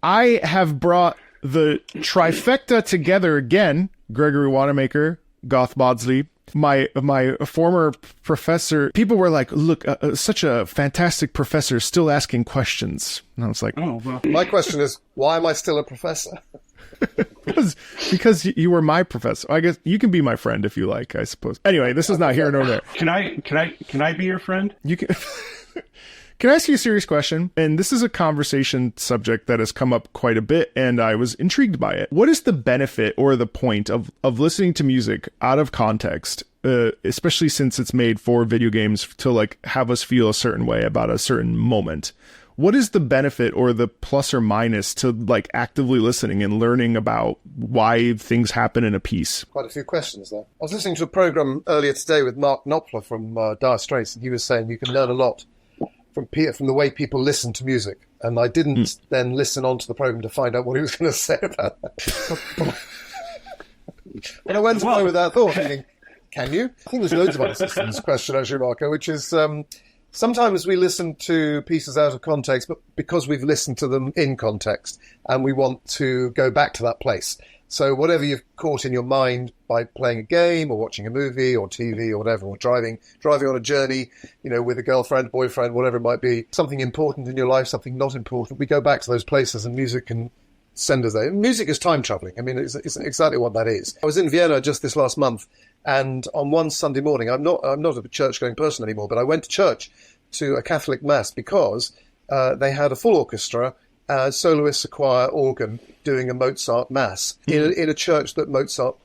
I have brought the trifecta together again. Gregory Wanamaker, Goth Bodsley, my former professor. People were like, look, such a fantastic professor still asking questions. And I was like, oh, well. My question is, why am I still a professor? because you were my professor. I guess you can be my friend if you like, I suppose. Anyway, this is not here nor there. Can I be your friend? You can. Can I ask you a serious question? And this is a conversation subject that has come up quite a bit, and I was intrigued by it. What is the benefit or the point of listening to music out of context, especially since it's made for video games to like have us feel a certain way about a certain moment? What is the benefit or the plus or minus to like actively listening and learning about why things happen in a piece? Quite a few questions there. I was listening to a program earlier today with Mark Knopfler from Dire Straits, and he was saying you can learn a lot from the way people listen to music. And I didn't then listen on to the program to find out what he was going to say about that. And I went away with that thought, thinking, can you? I think there's loads of answers to this question, actually, Marco, which is sometimes we listen to pieces out of context, but because we've listened to them in context, and we want to go back to that place. So whatever you've caught in your mind by playing a game or watching a movie or TV or whatever, or driving on a journey, with a girlfriend, boyfriend, whatever it might be, something important in your life, something not important, we go back to those places and music can send us there. Music is time traveling. I mean, it's exactly what that is. I was in Vienna just this last month, and on one Sunday morning, I'm not a church-going person anymore, but I went to church to a Catholic mass because they had a full orchestra, soloists, a choir, organ, doing a Mozart mass in a church that Mozart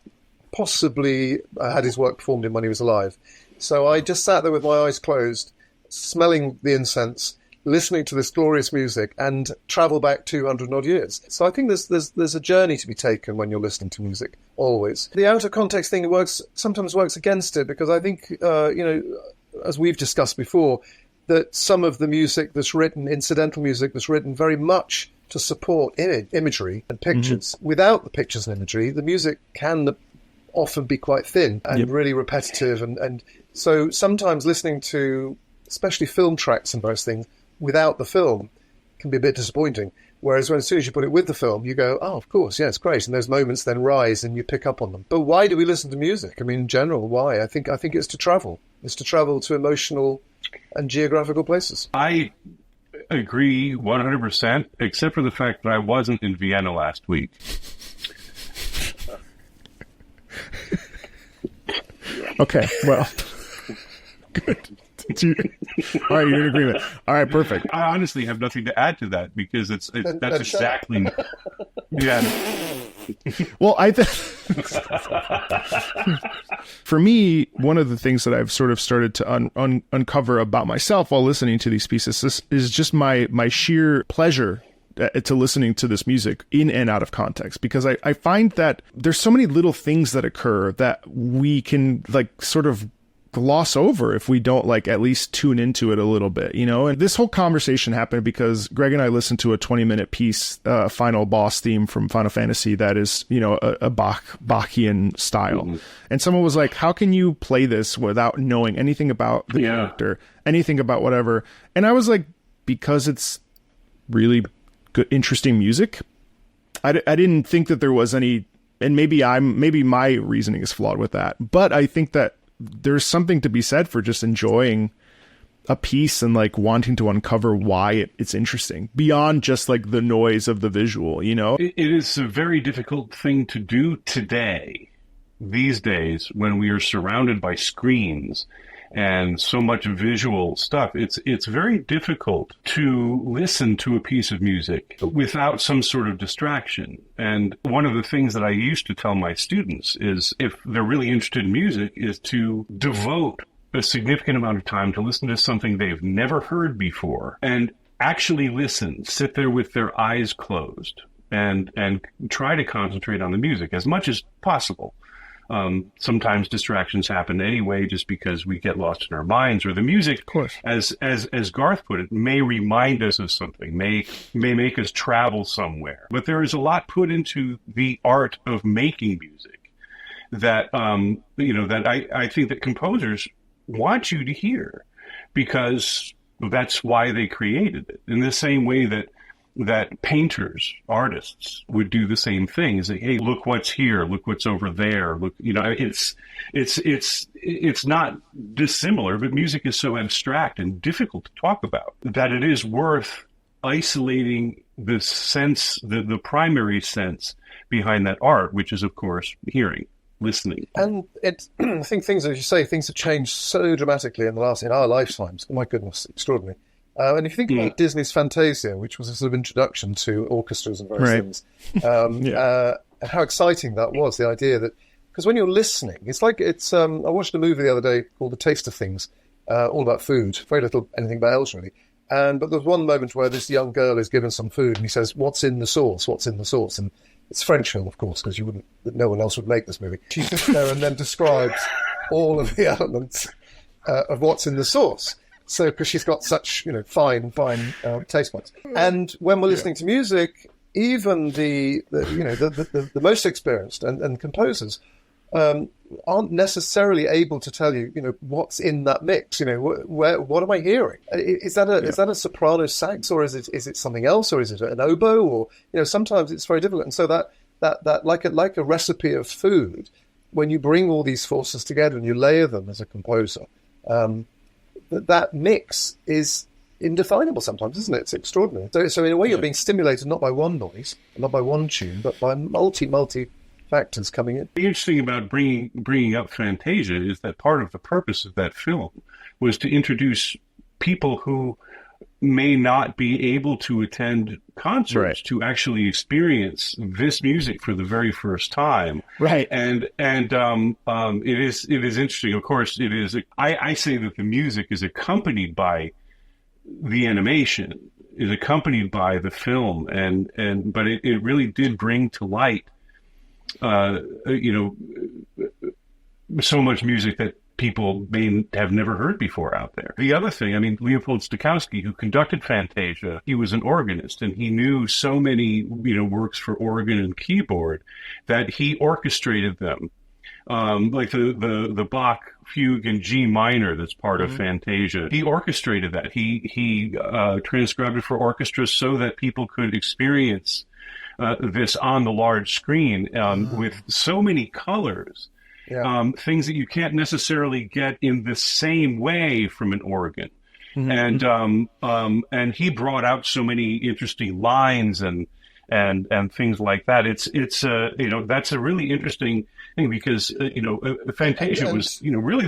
possibly had his work performed in when he was alive. So I just sat there with my eyes closed, smelling the incense, listening to this glorious music, and travel back 200 odd years. So I think there's a journey to be taken when you're listening to music, always. The out of context thing sometimes works against it, because I think, as we've discussed before, that some of the music that's written, incidental music that's written very much to support imagery and pictures. Mm-hmm. Without the pictures and imagery, the music can often be quite thin and really repetitive. And so sometimes listening to, especially film tracks and various things, without the film can be a bit disappointing. Whereas as soon as you put it with the film, you go, oh, of course, yeah, it's great. And those moments then rise and you pick up on them. But why do we listen to music? I mean, in general, why? I think it's to travel. It's to travel to emotional and geographical places. I agree 100%, except for the fact that I wasn't in Vienna last week. Okay, well, good. All right, you're in agreement. All right, perfect. I honestly have nothing to add to that, because that's exactly. Yeah. Well, for me, one of the things that I've sort of started to uncover about myself while listening to these pieces is just my sheer pleasure to listening to this music in and out of context, because I find that there's so many little things that occur that we can like sort of gloss over if we don't like at least tune into it a little bit, and this whole conversation happened because Greg and I listened to a 20-minute piece, final boss theme from Final Fantasy that is, a Bachian style. Mm-hmm. And someone was like, how can you play this without knowing anything about the character, anything about whatever? And I was like, because it's really good, interesting music. I didn't think that there was any, and maybe my reasoning is flawed with that, but I think that there's something to be said for just enjoying a piece and like wanting to uncover why it's interesting beyond just like the noise of the visual, It is a very difficult thing to do these days, when we are surrounded by screens and so much visual stuff. It's very difficult to listen to a piece of music without some sort of distraction. And one of the things that I used to tell my students is, if they're really interested in music, is to devote a significant amount of time to listen to something they've never heard before and actually listen, sit there with their eyes closed and try to concentrate on the music as much as possible. Sometimes distractions happen anyway, just because we get lost in our minds, or the music, of course, as Garth put it, may remind us of something, may make us travel somewhere. But there is a lot put into the art of making music that that I think that composers want you to hear, because that's why they created it. In the same way that that painters, artists would do the same thing. Is like, hey, look what's here, look what's over there. Look, it's not dissimilar, but music is so abstract and difficult to talk about that it is worth isolating the sense, the primary sense behind that art, which is, of course, hearing, listening. And I think things, as you say, things have changed so dramatically in our lifetimes. My goodness, extraordinary. And if you think about Disney's Fantasia, which was a sort of introduction to orchestras and various things, and how exciting that was, the idea that, because when you're listening, it's like I watched a movie the other day called The Taste of Things, all about food, very little anything about else really. But there's one moment where this young girl is given some food and he says, "What's in the sauce? What's in the sauce?" And it's French film, of course, because no one else would make this movie. She sits there and then describes all of the elements of what's in the sauce. So, because she's got such, fine taste buds. And when we're listening to music, even the most experienced and composers aren't necessarily able to tell you, what's in that mix. What am I hearing? Is that a soprano sax, or is it something else, or is it an oboe, or sometimes it's very difficult. And so that like a recipe of food, when you bring all these forces together and you layer them as a composer, that mix is indefinable sometimes, isn't it? It's extraordinary. So in a way, you're being stimulated not by one noise, not by one tune, but by multi factors coming in. The interesting about bringing up Fantasia is that part of the purpose of that film was to introduce people who may not be able to attend concerts to actually experience this music for the very first time. Right. And it is interesting. Of course, it is. I say that the music is accompanied by the animation, is accompanied by the film, but it really did bring to light, so much music that people may have never heard before out there. The other thing, Leopold Stokowski, who conducted Fantasia, he was an organist, and he knew so many, works for organ and keyboard that he orchestrated them. Like the Bach fugue in G minor that's part of Fantasia. He orchestrated that. He transcribed it for orchestra so that people could experience this on the large screen with so many colors. Yeah. Things that you can't necessarily get in the same way from an organ. And he brought out so many interesting lines and things like that. It's that's a really interesting thing, because Fantasia was really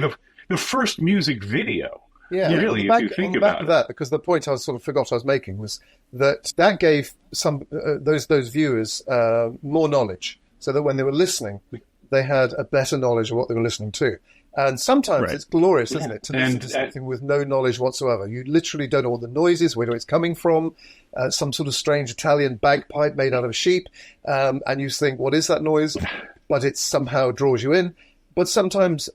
the first music video. Yeah, really, if you think about it. That, because the point I sort of forgot I was making was that gave some those viewers more knowledge, so that when they were listening, they had a better knowledge of what they were listening to. And sometimes it's glorious, isn't it, to listen to something with no knowledge whatsoever. You literally don't know what the noise is, where it's coming from, some sort of strange Italian bagpipe made out of a sheep, and you think, what is that noise? But it somehow draws you in. But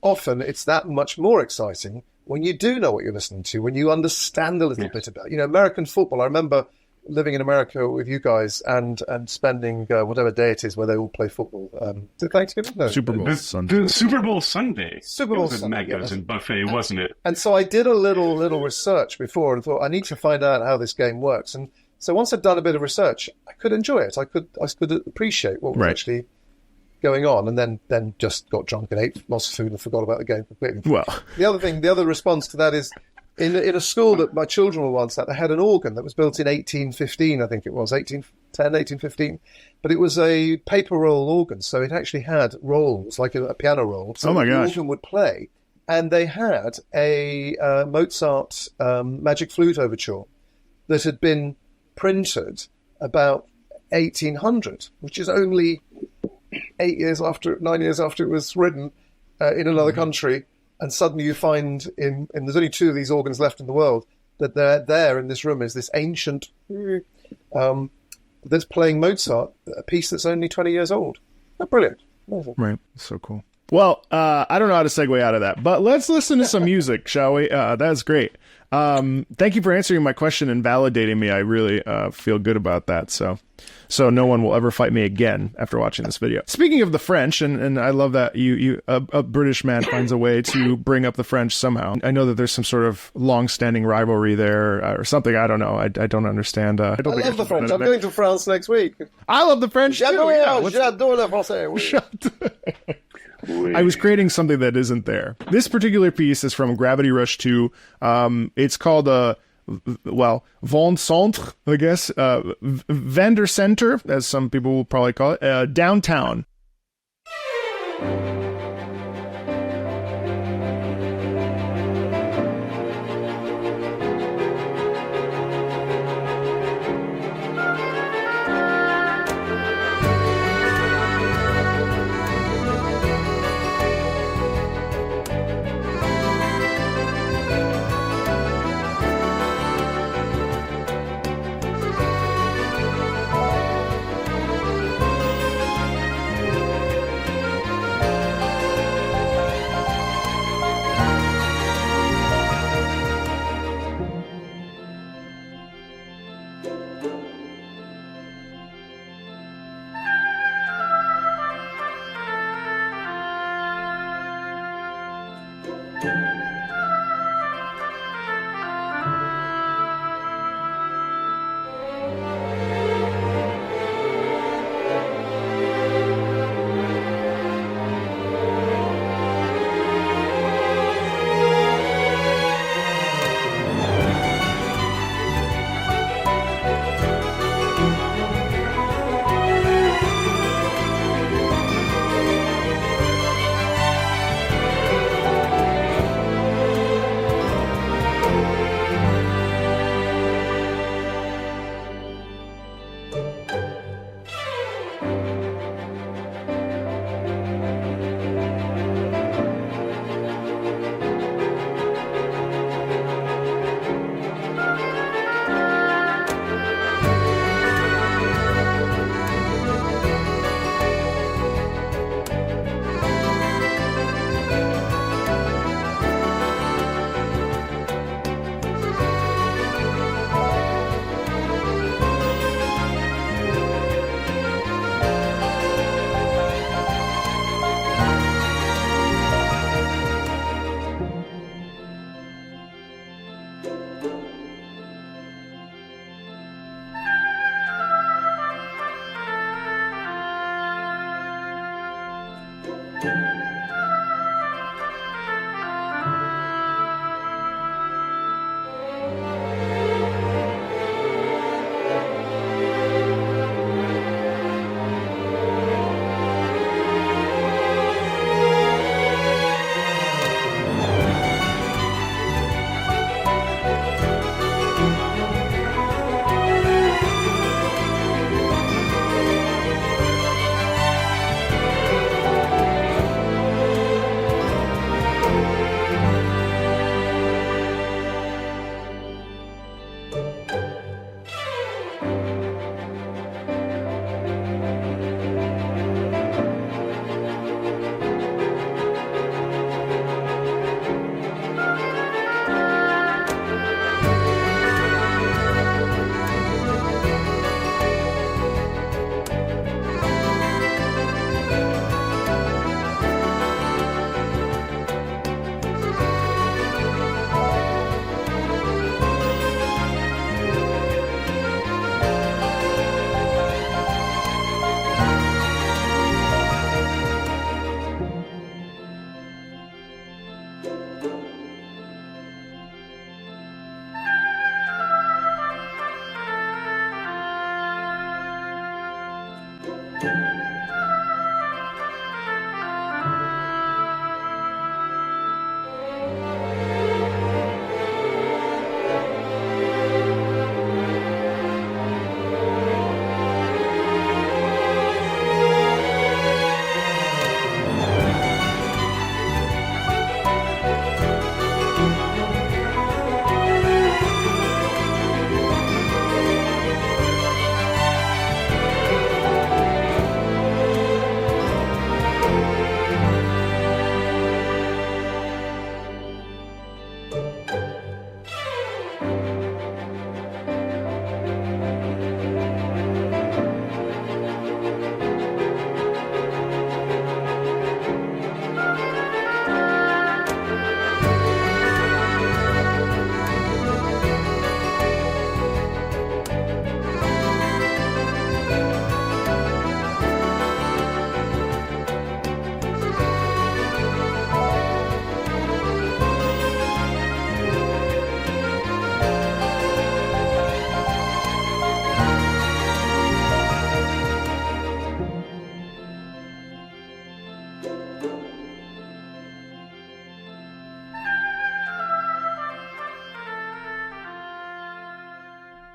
often, it's that much more exciting when you do know what you're listening to, when you understand a little bit about, American football. I remember living in America with you guys and spending whatever day it is where they all play football. Thanksgiving? No. Super Bowl Sunday. The Super Bowl Sunday. Super Bowl Sunday. It was a magazine buffet, wasn't it? And so I did a little research before and thought, I need to find out how this game works. And so once I'd done a bit of research, I could enjoy it. I could appreciate what was actually going on, and then just got drunk and ate lots of food and forgot about the game completely. Well, the other response to that is, in a school that my children were once at, they had an organ that was built in 1815, I think it was, 1815. But it was a paper roll organ, so it actually had rolls, like a piano roll. So the organ would play. And they had a Mozart Magic Flute Overture that had been printed about 1800, which is only 9 years after it was written in another country. And suddenly you find and there's only two of these organs left in the world, that there in this room is this ancient that's playing Mozart, a piece that's only 20 years old. Oh, brilliant. Amazing. Right. So cool. Well, I don't know how to segue out of that, but let's listen to some music, shall we? That's great. Thank you for answering my question and validating me. I really feel good about that. So So no one will ever fight me again after watching this video. Speaking of the French, and I love that a British man finds a way to bring up the French somehow. I know that there's some sort of long-standing rivalry there or something. I don't know. I don't understand. I love the French. I'm going to France next week. I love the French too. J'adore le français. Oui. I was creating something that isn't there. This particular piece is from Gravity Rush 2. It's called Vendecentre, I guess. Vendecentre, as some people will probably call it. Downtown.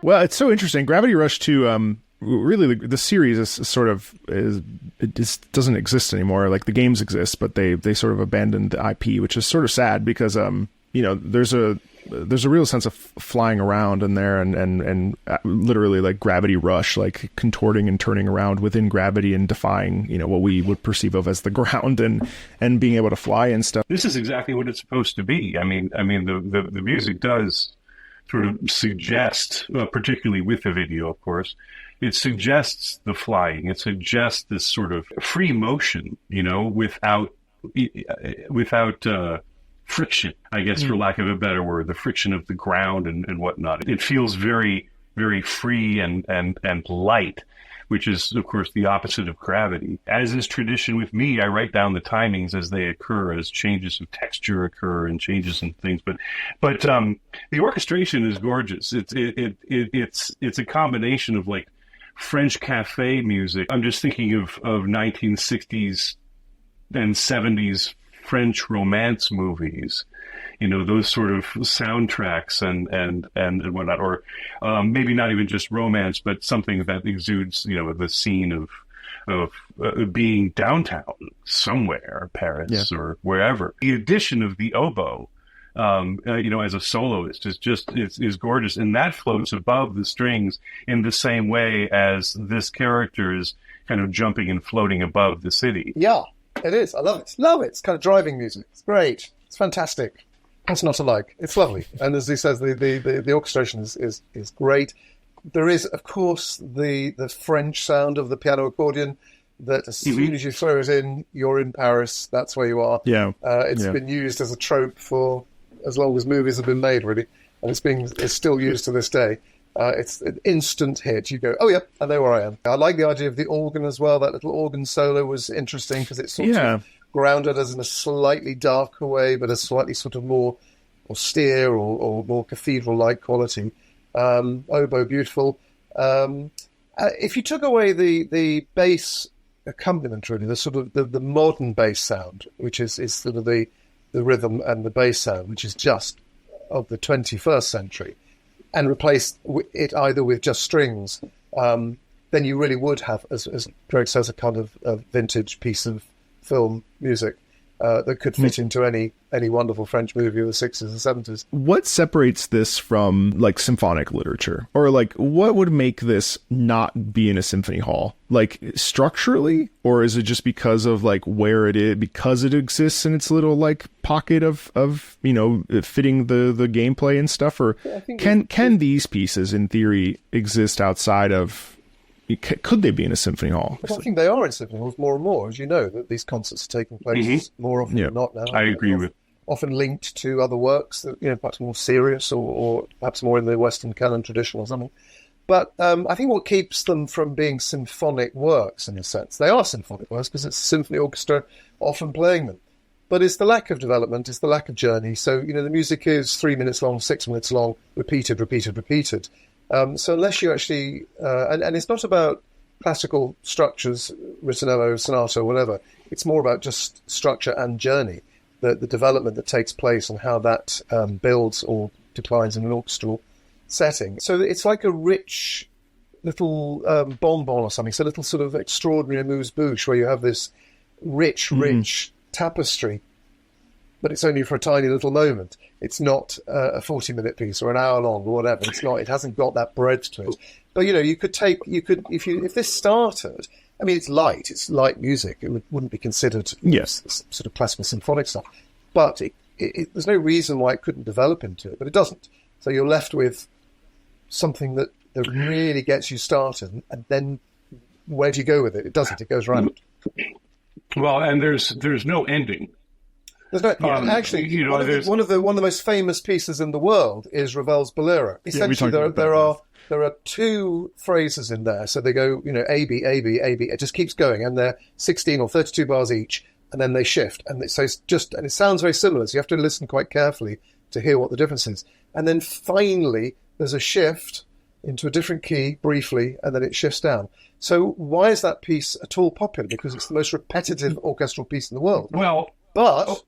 Well, it's so interesting. Gravity Rush 2, really the series is sort of it just doesn't exist anymore. Like the games exist, but they sort of abandoned the IP, which is sort of sad because there's a real sense of flying around in there and literally like gravity rush, like contorting and turning around within gravity and defying, what we would perceive of as the ground and being able to fly and stuff. This is exactly what it's supposed to be. I mean, the music does sort of suggest, particularly with the video, of course, it suggests the flying. It suggests this sort of free motion, without friction, I guess, for lack of a better word, the friction of the ground and whatnot. It feels very, very free and light, which is, of course, the opposite of gravity. As is tradition with me, I write down the timings as they occur, as changes of texture occur and changes in things. But the orchestration is gorgeous. It's a combination of like French cafe music. I'm just thinking of 1960s and 70s French romance movies, those sort of soundtracks and whatnot, or maybe not even just romance, but something that exudes, the scene of being downtown somewhere, Paris or wherever. The addition of the oboe, as a soloist is gorgeous, and that floats above the strings in the same way as this character is kind of jumping and floating above the city. Yeah. It is. I love it. Love it. It's kind of driving music. It's great. It's fantastic. What's not to like? It's lovely. And as he says, the orchestration is great. There is, of course, the French sound of the piano accordion that as soon as you throw it in, you're in Paris. That's where you are. Yeah. It's been used as a trope for as long as movies have been made, really. And it's still used to this day. It's an instant hit. You go, oh yeah, I know where I am. I like the idea of the organ as well. That little organ solo was interesting because it's sort of grounded as in a slightly darker way, but a slightly sort of more austere or more cathedral-like quality. Oboe, beautiful. If you took away the bass accompaniment, really, the sort of the modern bass sound, which is sort of the rhythm and the bass sound, which is just of the 21st century, and replace it either with just strings, then you really would have, as Greg says, a kind of a vintage piece of film music that could fit into any wonderful French movie of the 60s and 70s. What separates this from like symphonic literature? Or like what would make this not be in a symphony hall? Like structurally? Or is it just because of like where it is, because it exists in its little like pocket of fitting the gameplay and stuff? Or can these pieces in theory exist outside of, could they be in a symphony hall? I think they are in symphony halls more and more, as you know, that these concerts are taking place more often than not now. I agree with. Often linked to other works that, perhaps more serious or perhaps more in the Western canon tradition or something. But I think what keeps them from being symphonic works, in a sense, they are symphonic works because it's a symphony orchestra often playing them. But it's the lack of development, it's the lack of journey. So, the music is 3 minutes long, 6 minutes long, repeated. So unless you actually, and it's not about classical structures, ritornello, sonata, whatever. It's more about just structure and journey, the development that takes place and how that builds or declines in an orchestral setting. So it's like a rich little bonbon or something. It's a little sort of extraordinary amuse-bouche where you have this rich tapestry, but it's only for a tiny little moment. It's not a 40-minute piece or an hour long or whatever. It's not. It hasn't got that breadth to it. But if this started. I mean, it's light music. It wouldn't be considered sort of classical symphonic stuff. But there's no reason why it couldn't develop into it. But it doesn't. So you're left with something that really gets you started, and then where do you go with it? It doesn't. It goes round. Well, and there's no ending. There's no, actually, one of the most famous pieces in the world is Ravel's Bolero. Essentially, there are two phrases in there. So they go, A, B, A, B, A, B. It just keeps going, and they're 16 or 32 bars each, and then they shift. And it sounds very similar. So you have to listen quite carefully to hear what the difference is. And then finally, there's a shift into a different key briefly, and then it shifts down. So why is that piece at all popular? Because it's the most repetitive orchestral piece in the world. Well, but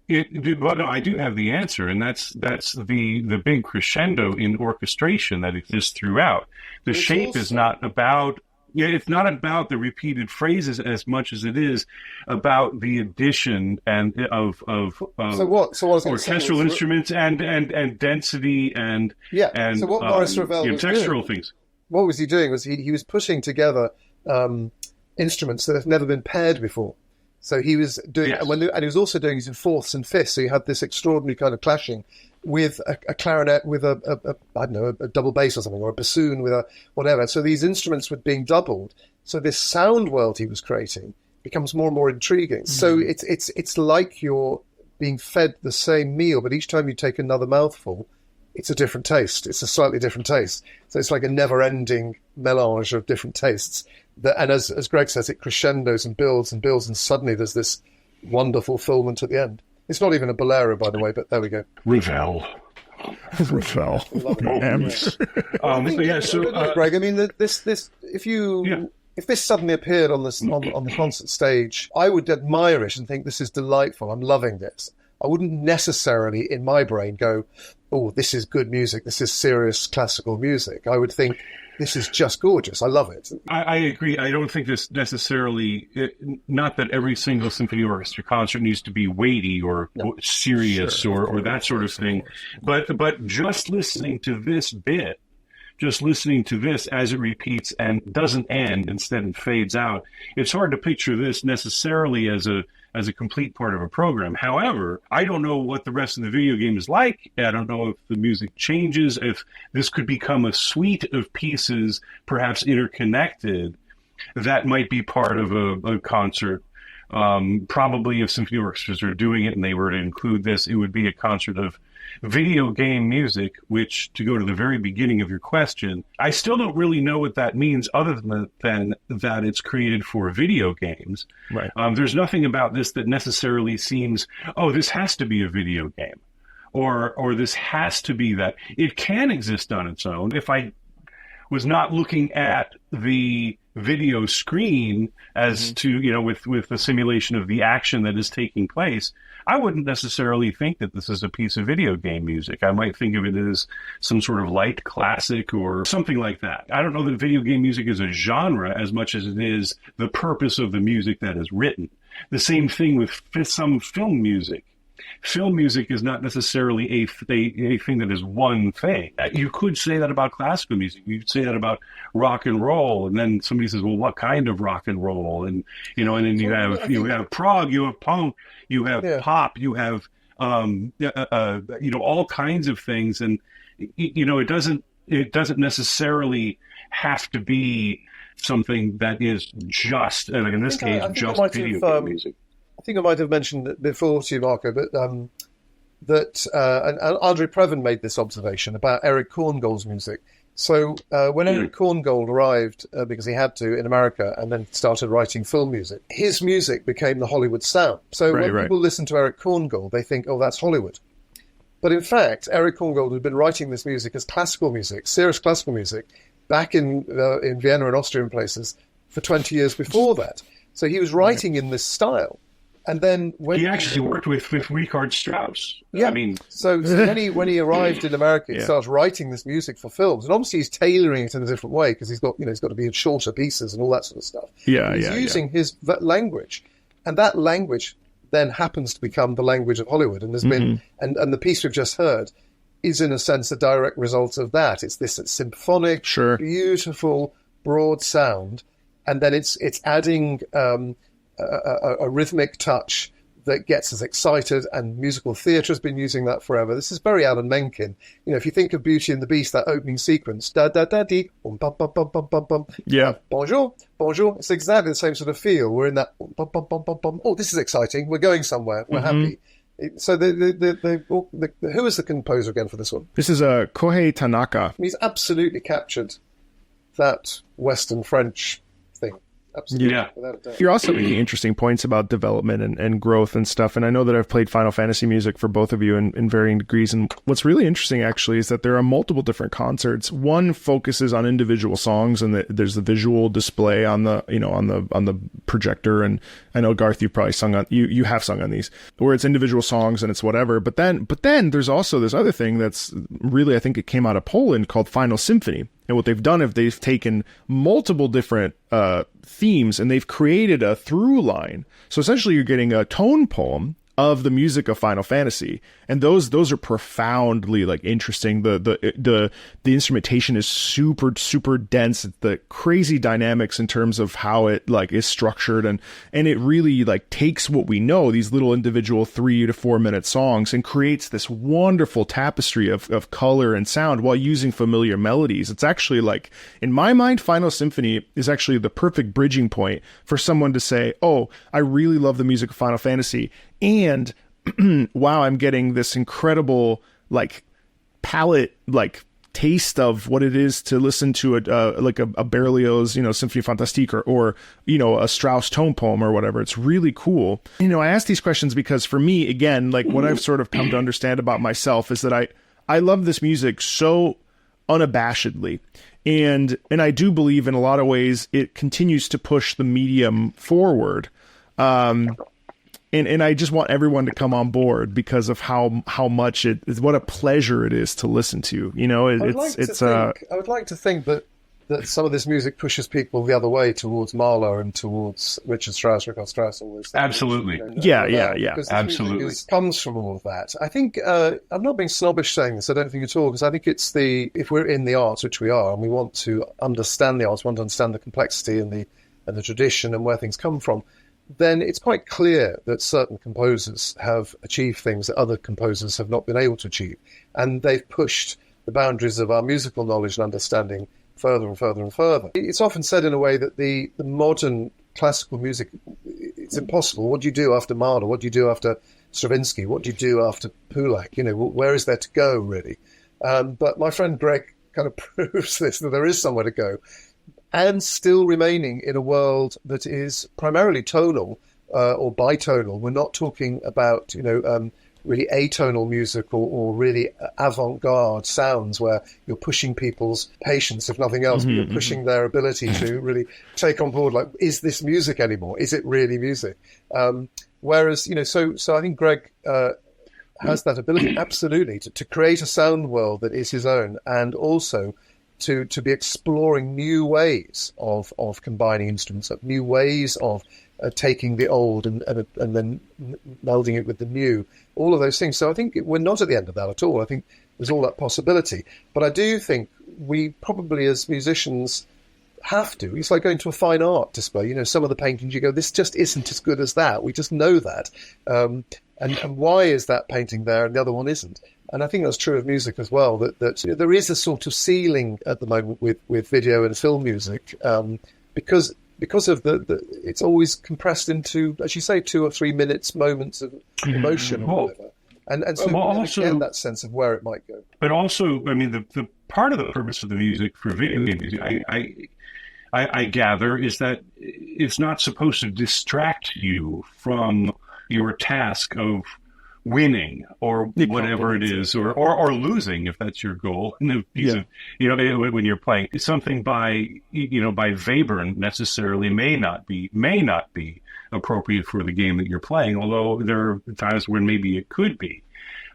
Well, no, I do have the answer, and that's the big crescendo in orchestration that exists throughout. The shape is not about. Yeah, it's not about the repeated phrases as much as it is about the addition of orchestral instruments and density and So what Maurice Ravel was textural doing, things. What was he doing? Was he was putting together instruments that have never been paired before. So he was doing, and he was also doing it in fourths and fifths. So you had this extraordinary kind of clashing with a clarinet, with a double bass or something, or a bassoon with a whatever. So these instruments were being doubled. So this sound world he was creating becomes more and more intriguing. Mm. So it's like you're being fed the same meal, but each time you take another mouthful, it's a different taste. It's a slightly different taste. So it's like a never-ending melange of different tastes. And as Greg says, it crescendos and builds, and suddenly there's this wonderful fulfillment at the end. It's not even a bolero, by the way, but there we go. Ravel. Greg, I mean, this if this suddenly appeared on the concert stage, I would admire it and think this is delightful. I'm loving this. I wouldn't necessarily, in my brain, go, "Oh, this is good music. This is serious classical music." I would think, this is just gorgeous. I love it. I agree. I don't think this necessarily, not that every single symphony orchestra concert needs to be weighty or serious or that sort of thing. But just listening to this bit, just listening to this as it repeats and doesn't end, instead it fades out, it's hard to picture this necessarily as a complete part of a program. However, I don't know what the rest of the video game is like. I don't know if the music changes, if this could become a suite of pieces, perhaps interconnected, that might be part of a concert. Probably if symphony orchestras are doing it and they were to include this, it would be a concert of video game music, which, to go to the very beginning of your question, I still don't really know what that means other than that it's created for video games. Right. There's nothing about this that necessarily seems, oh, this has to be a video game, or this has to be that. It can exist on its own. If I was not looking at the video screen as to, with the simulation of the action that is taking place, I wouldn't necessarily think that this is a piece of video game music. I might think of it as some sort of light classic or something like that. I don't know that video game music is a genre as much as it is the purpose of the music that is written. The same thing with some film music. Film music is not necessarily a thing that is one thing. You could say that about classical music. You could say that about rock and roll, and then somebody says, "Well, what kind of rock and roll?" And and then you have prog, you have punk, you have pop, you have all kinds of things, and it doesn't necessarily have to be something that is just, like in this case, just video game music. I think I might have mentioned it before to you, Marco, but that Andre Previn made this observation about Eric Korngold's music. So when Eric Korngold arrived, because he had to, in America, and then started writing film music, his music became the Hollywood sound. So when people listen to Eric Korngold, they think, oh, that's Hollywood. But in fact, Eric Korngold had been writing this music as classical music, serious classical music, back in Vienna and Austria and places for 20 years before that. So he was writing in this style. And then when he actually worked with Richard Strauss. Yeah. I mean, so when he arrived in America, he starts writing this music for films, and obviously he's tailoring it in a different way because he's got to be in shorter pieces and all that sort of stuff. He's using his language, and that language then happens to become the language of Hollywood. And there's been and the piece we've just heard is in a sense a direct result of that. It's this symphonic, beautiful, broad sound, and then it's adding a rhythmic touch that gets us excited, and musical theatre has been using that forever. This is very Alan Menken. If you think of Beauty and the Beast, that opening sequence, da da da dee, bum bum bum bum bum bum bum. Yeah. Bonjour, bonjour. It's exactly the same sort of feel. We're in that bum bum bum bum bum. Oh, this is exciting. We're going somewhere. We're happy. So who is the composer again for this one? This is Kohei Tanaka. He's absolutely captured that Western French thing. Absolutely. Yeah. Without a doubt. You're also making interesting points about development and growth and stuff. And I know that I've played Final Fantasy music for both of you in varying degrees. And what's really interesting, actually, is that there are multiple different concerts. One focuses on individual songs, and there's the visual display on the on the projector. And I know, Garth, you've probably sung on you have sung on these, where it's individual songs and it's whatever. But then there's also this other thing that's really, I think it came out of Poland, called Final Symphony. And what they've done is they've taken multiple different themes and they've created a through line. So essentially you're getting a tone poem of the music of Final Fantasy, and those are profoundly like interesting. The instrumentation is super dense. It's the crazy dynamics in terms of how it like is structured, and it really like takes what we know, these little individual 3 to 4 minute songs, and creates this wonderful tapestry of color and sound while using familiar melodies. It's actually, like, in my mind, Final Symphony is actually the perfect bridging point for someone to say, oh, I really love the music of Final Fantasy, and wow, I'm getting this incredible like palette like taste of what it is to listen to a Berlioz, Symphonie Fantastique or a Strauss tone poem or whatever. It's really cool. I ask these questions because for me, again, like what I've sort of come to understand about myself is that I love this music so unabashedly. And I do believe in a lot of ways it continues to push the medium forward. And I just want everyone to come on board because of how much it is, what a pleasure it is to listen to. I would like to think that some of this music pushes people the other way towards Mahler and towards Richard Strauss, Richard Strauss, all this. Absolutely. Yeah. Because Absolutely. It comes from all of that. I think I'm not being snobbish saying this. I don't think at all, because I think it's if we're in the arts, which we are, and we want to understand the arts, want to understand the complexity and the tradition and where things come from, then it's quite clear that certain composers have achieved things that other composers have not been able to achieve. And they've pushed the boundaries of our musical knowledge and understanding further and further and further. It's often said in a way that the modern classical music, it's impossible. What do you do after Mahler? What do you do after Stravinsky? What do you do after Poulenc? Where is there to go, really? But my friend Greg kind of proves this, that there is somewhere to go. And still remaining in a world that is primarily tonal or bitonal. We're not talking about, really atonal music or really avant-garde sounds where you're pushing people's patience, if nothing else, but you're pushing their ability to really take on board, like, is this music anymore? Is it really music? Whereas, so I think Greg has that ability, absolutely, to create a sound world that is his own, and also to be exploring new ways of combining instruments, new ways of taking the old and then melding it with the new, all of those things. So I think we're not at the end of that at all. I think there's all that possibility. But I do think we probably, as musicians, have to. It's like going to a fine art display. Some of the paintings you go, this just isn't as good as that. We just know that. And why is that painting there and the other one isn't? And I think that's true of music as well, that there is a sort of ceiling at the moment with video and film music, because of it's always compressed into, as you say, 2 or 3 minutes, moments of emotion or whatever. And so also get that sense of where it might go. But also, I mean, the part of the purpose of the music for video game music, I gather, is that it's not supposed to distract you from your task of winning or whatever it is, or losing, if that's your goal. When you're playing something by Webern, necessarily may not be appropriate for the game that you're playing, although there are times when maybe it could be.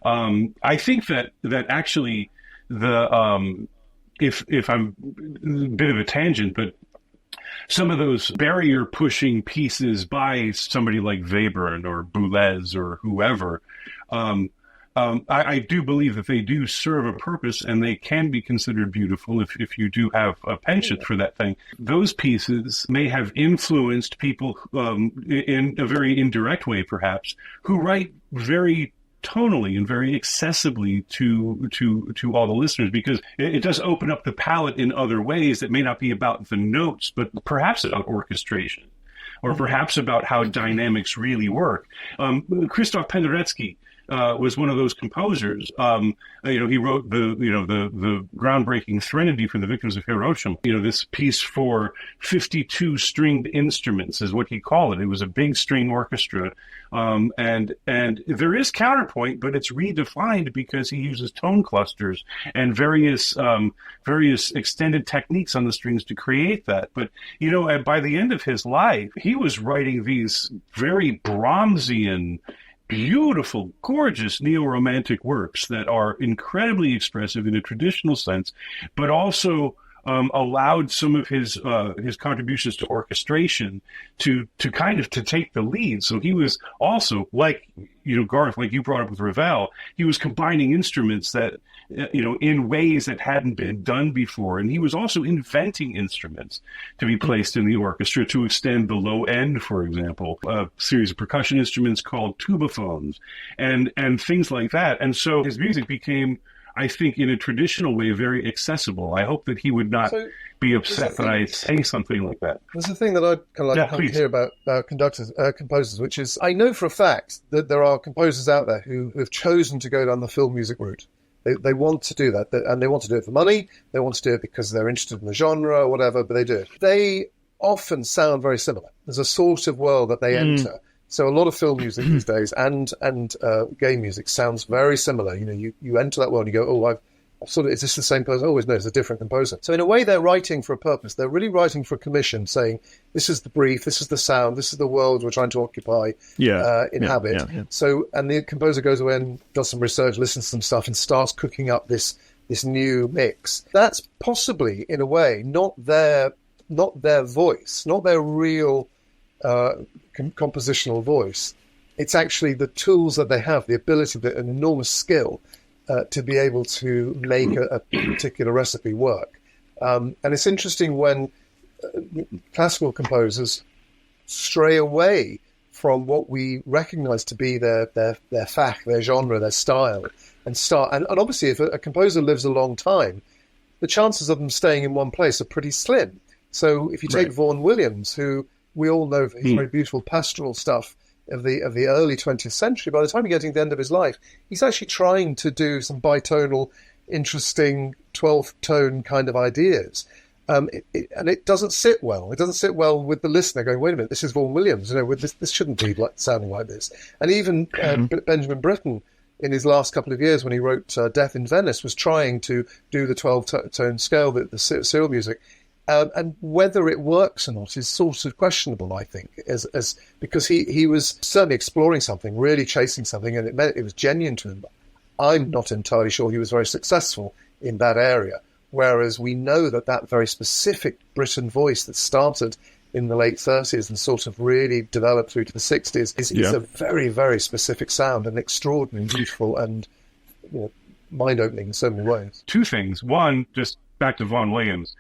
I think that actually if I'm a bit of a tangent, but some of those barrier-pushing pieces by somebody like Webern or Boulez or whoever, I do believe that they do serve a purpose, and they can be considered beautiful if you do have a penchant for that thing. Those pieces may have influenced people in a very indirect way, perhaps, who write very tonally and very accessibly to all the listeners, because it does open up the palette in other ways that may not be about the notes, but perhaps about orchestration, or perhaps about how dynamics really work. Krzysztof Penderecki was one of those composers. He wrote the groundbreaking Threnody for the Victims of Hiroshima. This piece for 52 stringed instruments is what he called it. It was a big string orchestra, and there is counterpoint, but it's redefined because he uses tone clusters and various extended techniques on the strings to create that. But by the end of his life, he was writing these very Brahmsian, beautiful, gorgeous neo-romantic works that are incredibly expressive in a traditional sense, but also allowed some of his contributions to orchestration to take the lead. So he was also, like Garth, like you brought up with Ravel, he was combining instruments that in ways that hadn't been done before, and he was also inventing instruments to be placed in the orchestra to extend the low end, for example, a series of percussion instruments called tubophones, and things like that. And so his music became, I think, in a traditional way, very accessible. I hope that he would not be upset that I say something like that. There's a thing that I kind of like to hear about composers, which is, I know for a fact that there are composers out there who have chosen to go down the film music route. They want to do that, and they want to do it for money. They want to do it because they're interested in the genre or whatever, but they do it. They often sound very similar. There's a sort of world that they enter. So a lot of film music these days and game music sounds very similar. You enter that world and you go, I've sort of, is this the same person? Always no, it's a different composer. So in a way, they're writing for a purpose. They're really writing for a commission, saying, this is the brief, this is the sound, this is the world we're trying to occupy, inhabit. Yeah. So, and the composer goes away and does some research, listens to some stuff, and starts cooking up this new mix. That's possibly, in a way, not their voice, not their real compositional voice. It's actually the tools that they have, the ability, an enormous skill to be able to make a particular recipe work. And it's interesting when classical composers stray away from what we recognize to be their fach, their genre, their style, and obviously if a composer lives a long time, the chances of them staying in one place are pretty slim. So if you take Vaughan Williams, who we all know for his very beautiful pastoral stuff of the early 20th century, by the time he gets to the end of his life, he's actually trying to do some bitonal, interesting 12th tone kind of ideas. And it doesn't sit well. It doesn't sit well with the listener going, wait a minute, this is Vaughan Williams. This shouldn't be sounding like this. And even Benjamin Britten, in his last couple of years when he wrote Death in Venice, was trying to do the 12-tone scale, the serial music. And whether it works or not is sort of questionable, I think, as because he was certainly exploring something, really chasing something, and it was genuine to him. I'm not entirely sure he was very successful in that area. Whereas we know that very specific Britain voice that started in the late 30s and sort of really developed through to the 60s is a very, very specific sound, and extraordinarily beautiful and mind-opening in so many ways. Two things. One, just back to Vaughan Williams.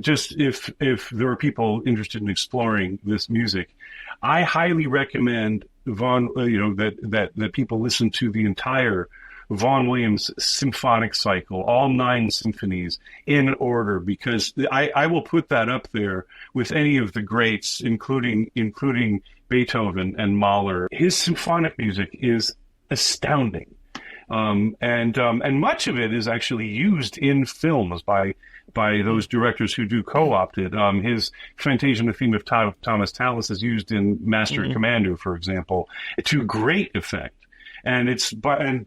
Just if there are people interested in exploring this music, I highly recommend that people listen to the entire Vaughan Williams symphonic cycle, all 9 symphonies in order, because I will put that up there with any of the greats, including Beethoven and Mahler. His symphonic music is astounding. And much of it is actually used in films by those directors who do co-opt it. His Fantasia on the Theme of Thomas Tallis is used in Master and Commander, for example, to great effect. And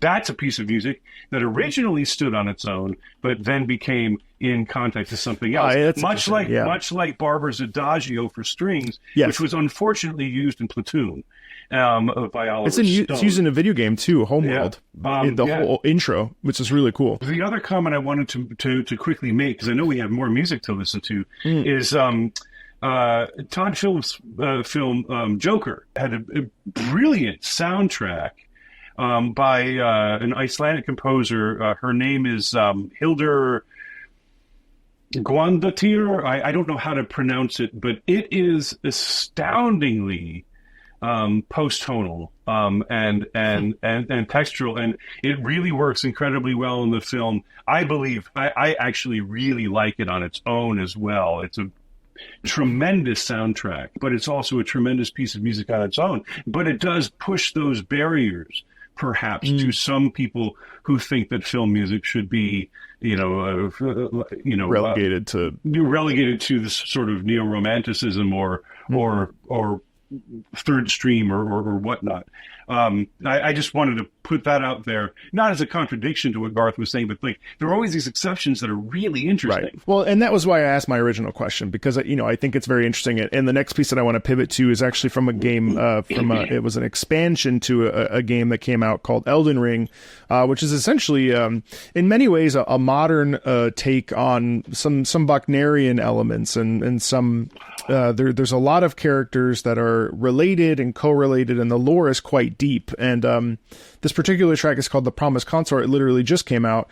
that's a piece of music that originally stood on its own, but then became in context to something else. Much like Barber's Adagio for strings, which was unfortunately used in Platoon. By Oliver Stone. It's used in a video game too, Homeworld. Whole intro, which is really cool. The other comment I wanted to quickly make, because I know we have more music to listen to, is Todd Phillips' film Joker had a brilliant soundtrack by an Icelandic composer. Her name is Hildur Guðnadóttir. I don't know how to pronounce it, but it is astoundingly post-tonal and textural, and it really works incredibly well in the film. I actually really like it on its own as well. It's a tremendous soundtrack, but it's also a tremendous piece of music on its own. But it does push those barriers perhaps to some people who think that film music should be, Relegated to this sort of neo-romanticism or third stream or whatnot. I just wanted to put that out there, not as a contradiction to what Garth was saying, but like there are always these exceptions that are really interesting. Right. Well, and that was why I asked my original question, because I think it's very interesting. And the next piece that I want to pivot to is actually from a game it was an expansion to a game that came out called Elden Ring, which is essentially in many ways a modern take on some Wagnerian elements and some. There's a lot of characters that are related and correlated, and the lore is quite deep. And this particular track is called The Promised Consort. It literally just came out.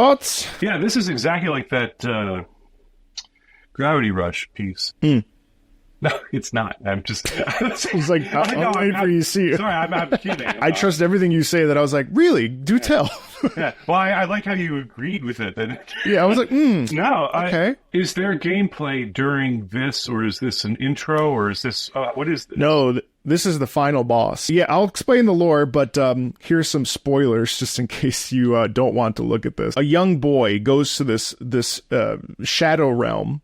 thoughts? Yeah, this is exactly like that Gravity Rush piece. No, it's not. I'm just. It's like, I'm waiting for you to see it. Sorry, I'm kidding. I trust everything you say. That I was like, really? Do tell. Yeah. Well, I like how you agreed with it. Yeah, I was like, No. okay. Is there gameplay during this, or is this an intro, or is this what is this? No, this is the final boss. Yeah, I'll explain the lore, but here's some spoilers just in case you don't want to look at this. A young boy goes to this shadow realm.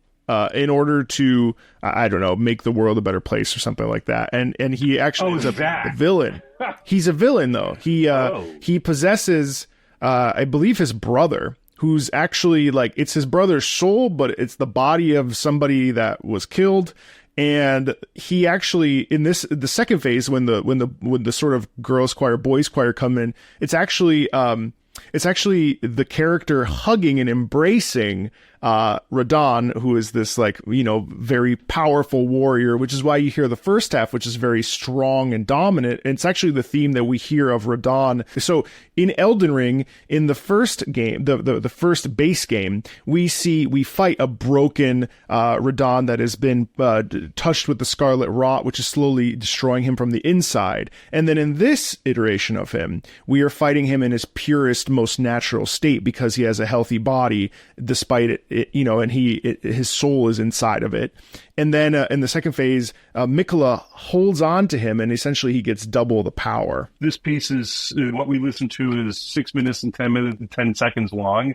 In order to, I don't know, make the world a better place or something like that. And he actually is a villain. He's a villain, though. He possesses, I believe, his brother, who's actually, like, it's his brother's soul, but it's the body of somebody that was killed. And he actually, in the second phase, when the sort of girls' choir, boys' choir come in, it's actually the character hugging and embracing Radon, who is this, like, you know, very powerful warrior, which is why you hear the first half, which is very strong and dominant. And it's actually the theme that we hear of Radon. So in Elden Ring, in the first game, the first base game, we fight a broken Radon that has been touched with the Scarlet Rot, which is slowly destroying him from the inside. And then in this iteration of him, we are fighting him in his purest, most natural state, because he has a healthy body, despite it, you know, and his soul is inside of it. And then in the second phase, Mikola holds on to him, and essentially he gets double the power. This piece is what we listened to is 6 minutes and 10 seconds long.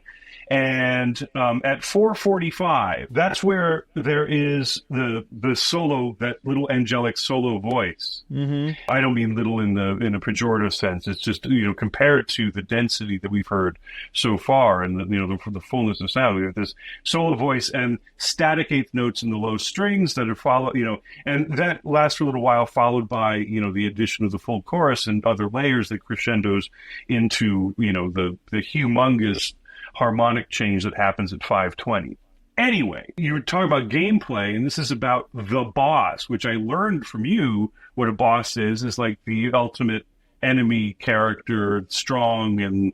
And at 4:45, that's where there is the solo, that little angelic solo voice. Mm-hmm. I don't mean little in a pejorative sense. It's just, you know, compared to the density that we've heard so far, and the fullness of sound, we have this solo voice and static eighth notes in the low strings that are followed, you know, and that lasts for a little while, followed by, you know, the addition of the full chorus and other layers that crescendos into, you know, the humongous harmonic change that happens at 5:20. Anyway, you were talking about gameplay, and this is about the boss, which I learned from you what a boss is like the ultimate enemy character, strong and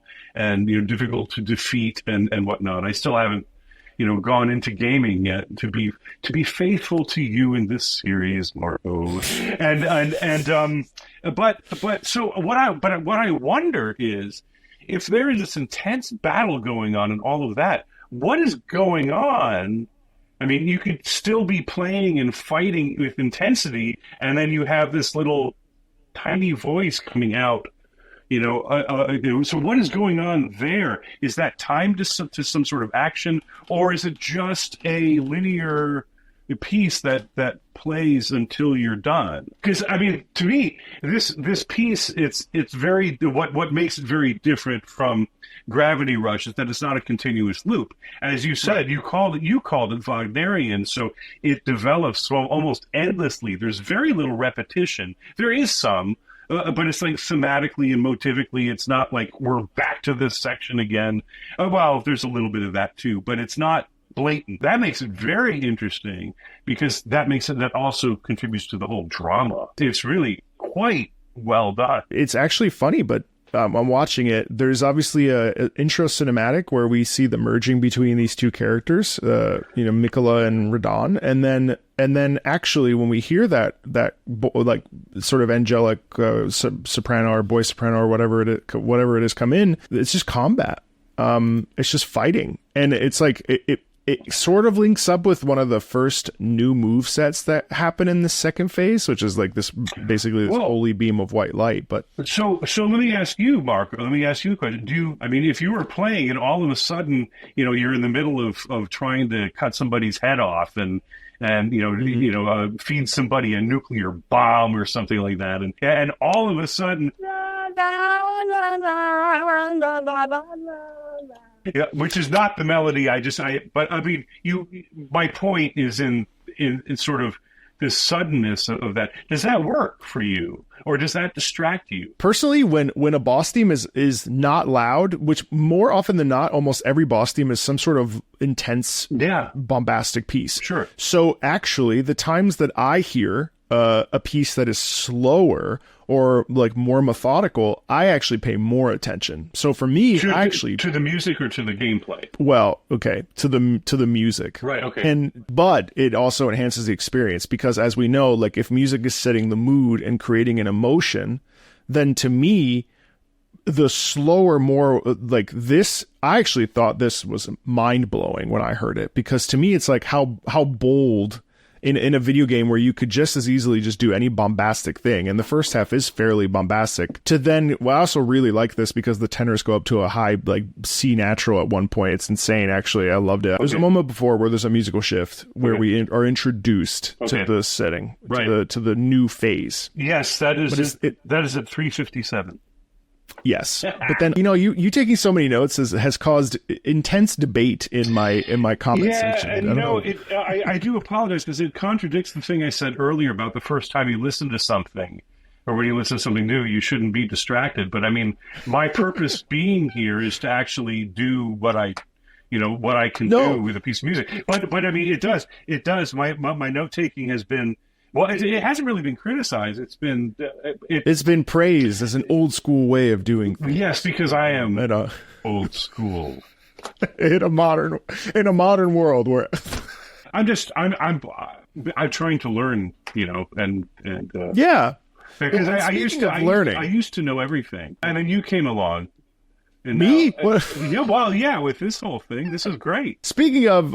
you know, difficult to defeat and whatnot. I still haven't, you know, gone into gaming yet to be faithful to you in this series, Marco. But what I wonder is, if there is this intense battle going on and all of that, what is going on? I mean, you could still be playing and fighting with intensity, and then you have this little tiny voice coming out, you know. So what is going on there? Is that timed to some sort of action, or is it just a linear piece that plays until you're done? Because, I mean, to me, this piece, it's very, what makes it very different from Gravity Rush is that it's not a continuous loop. As you said, right. you called it Wagnerian, so it develops almost endlessly. There's very little repetition. There is some, but it's like thematically and motivically, it's not like we're back to this section again. Well, there's a little bit of that too, but it's not blatant. That makes it very interesting, because that also contributes to the whole drama. It's really quite well done. It's actually funny, but I'm watching it. There's obviously a intro cinematic where we see the merging between these two characters, you know, Mikola and Radon, and then actually when we hear that like sort of angelic soprano or boy soprano or whatever it is come in, it's just combat. It's just fighting, and it's like it sort of links up with one of the first new move sets that happen in the second phase, which is like this basically this holy beam of white light. But so let me ask you, Mark. Let me ask you a question. I mean, if you were playing and all of a sudden, you know, you're in the middle of trying to cut somebody's head off and you know, mm-hmm. Feed somebody a nuclear bomb or something like that, and all of a sudden. Yeah, which is not the melody. But I mean, my point is in sort of this suddenness of that. Does that work for you, or does that distract you? Personally, when a boss theme is not loud, which more often than not, almost every boss theme is some sort of intense, bombastic piece. Sure. So actually, the times that I hear a piece that is slower or like more methodical, I actually pay more attention. So for me, to the music or to the gameplay. Well, okay, to the music, right? Okay, but it also enhances the experience because, as we know, like if music is setting the mood and creating an emotion, then to me, the slower, more like this, I actually thought this was mind blowing when I heard it because to me, it's like how bold. In a video game where you could just as easily just do any bombastic thing. And the first half is fairly bombastic to then, well, I also really like this because the tenors go up to a high, like C natural at one point. It's insane. Actually, I loved it. There's a moment before where there's a musical shift where we are introduced to the setting, to the new phase. Yes, that is that is at 3:57. Yes, but then you taking so many notes has caused intense debate in my comment section. I do apologize because it contradicts the thing I said earlier about the first time you listen to something, or when you listen to something new, you shouldn't be distracted. But I mean, my purpose being here is to actually do what I can do with a piece of music. But I mean, it does. My note taking has been. Well, it hasn't really been criticized. It's been praised as an old school way of doing things. Yes, because I am old school in a modern world where I'm trying to learn, and yeah. Because I used to know everything, and then you came along. And me? With this whole thing, this is great. Speaking of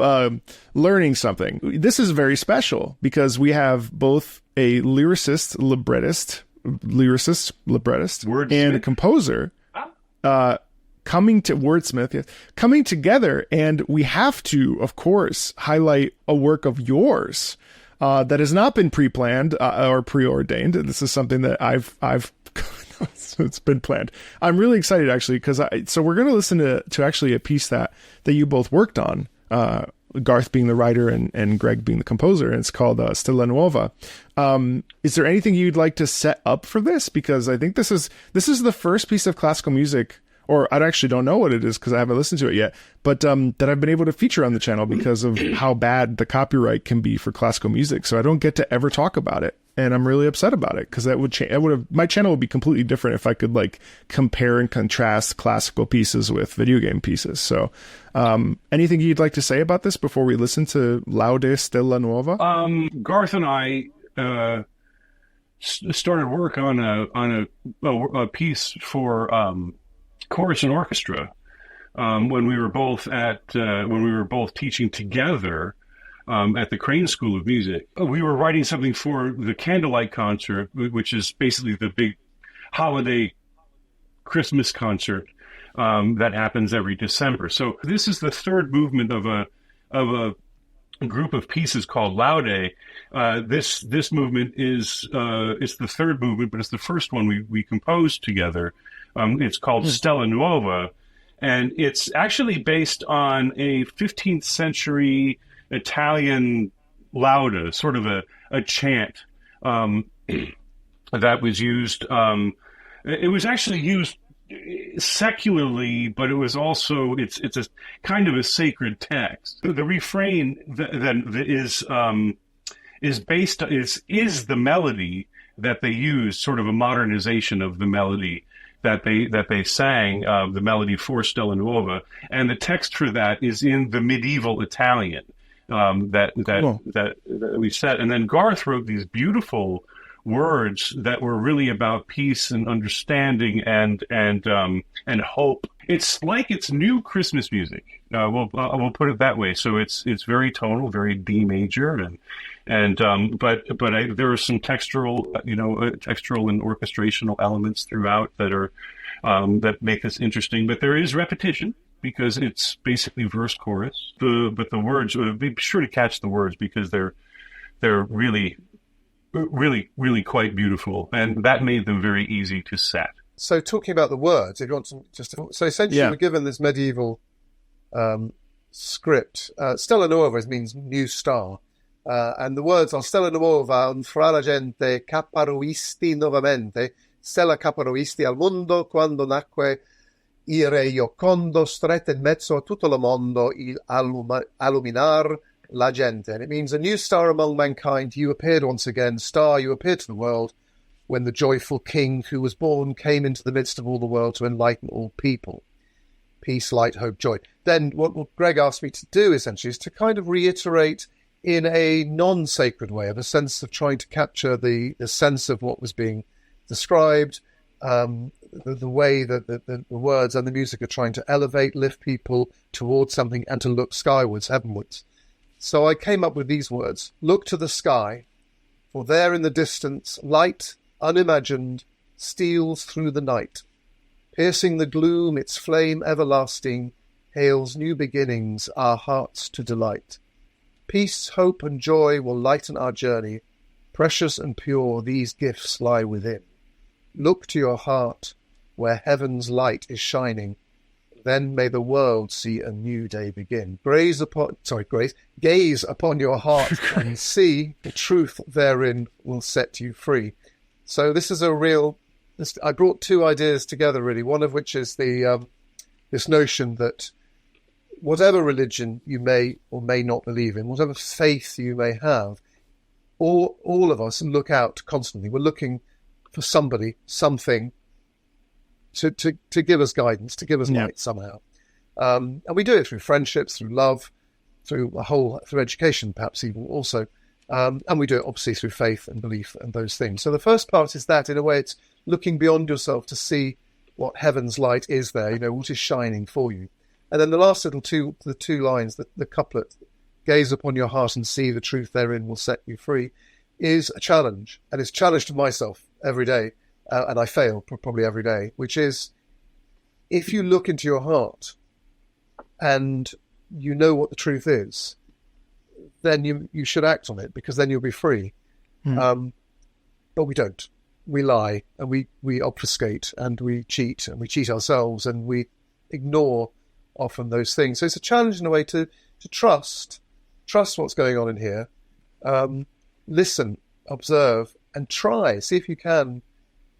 learning something, this is very special because we have both a lyricist, librettist, and a composer coming together, and we have to, of course, highlight a work of yours that has not been pre-planned or preordained. This is something that I've it's been planned. I'm really excited actually because so we're going to listen to actually a piece that you both worked on, Garth being the writer and Greg being the composer, and it's called Stella Nuova. Is there anything you'd like to set up for this? Because I think this is the first piece of classical music, or I actually don't know what it is because I haven't listened to it yet, but that I've been able to feature on the channel because of how bad the copyright can be for classical music. So I don't get to ever talk about it. And I'm really upset about it because that would change. My channel would be completely different if I could like compare and contrast classical pieces with video game pieces. So, anything you'd like to say about this before we listen to Laude Stella Nuova? Garth and I started work on a piece for chorus and orchestra when we were both teaching together. At the Crane School of Music. We were writing something for the Candlelight Concert, which is basically the big holiday Christmas concert that happens every December. So this is the third movement of a group of pieces called Laude. This movement is it's the third movement, but it's the first one we composed together. It's called Stella Nuova, and it's actually based on a 15th century Italian laude, sort of a chant that was used. It was actually used secularly, but it was also it's a kind of a sacred text. The refrain then is based is the melody that they used, sort of a modernization of the melody that they sang, the melody for Stella Nuova, and the text for that is in the medieval Italian. That we set, and then Garth wrote these beautiful words that were really about peace and understanding and hope. It's like it's new Christmas music. We'll put it that way. So it's very tonal, very D major, but there are some textural and orchestrational elements throughout that are that make this interesting. But there is repetition, because it's basically verse chorus. But the words, be sure to catch the words because they're really, really, really quite beautiful, and that made them very easy to set. So talking about the words, if you want to so essentially we're given this medieval script. Stella Nuova means new star, and the words are Stella Nuova, un fra la gente caparuisti novamente, stella caparuisti al mondo quando nacque il re Iocondo, stretta in mezzo a tutto il mondo il alluminar la gente. And it means a new star among mankind. You appeared once again. Star, you appeared to the world when the joyful king who was born came into the midst of all the world to enlighten all people. Peace, light, hope, joy. Then what Greg asked me to do, essentially, is to kind of reiterate in a non-sacred way, of a sense of trying to capture the sense of what was being described, the way that the words and the music are trying to elevate, lift people towards something and to look skywards, heavenwards. So I came up with these words: look to the sky, for there in the distance, light, unimagined, steals through the night. Piercing the gloom, its flame everlasting, hails new beginnings, our hearts to delight. Peace, hope, and joy will lighten our journey. Precious and pure these gifts lie within. Look to your heart, where heaven's light is shining. Then may the world see a new day begin. Gaze upon your heart and see the truth therein will set you free. So this is I brought two ideas together, really. One of which is this notion that whatever religion you may or may not believe in, whatever faith you may have, all of us look out constantly. We're looking for somebody, something to give us guidance, to give us light somehow. And we do it through friendships, through love, through education, perhaps even also. And we do it obviously through faith and belief and those things. So the first part is that, in a way, it's looking beyond yourself to see what heaven's light is there, what is shining for you. And then the last the two lines, the couplet, gaze upon your heart and see the truth therein will set you free, is a challenge. And it's a challenge to myself every day, and I fail probably every day, which is, if you look into your heart and you know what the truth is, then you should act on it, because then you'll be free. But we don't. We lie, and we obfuscate, and we cheat ourselves, and we ignore often those things. So it's a challenge in a way to trust what's going on in here, listen, observe, and see if you can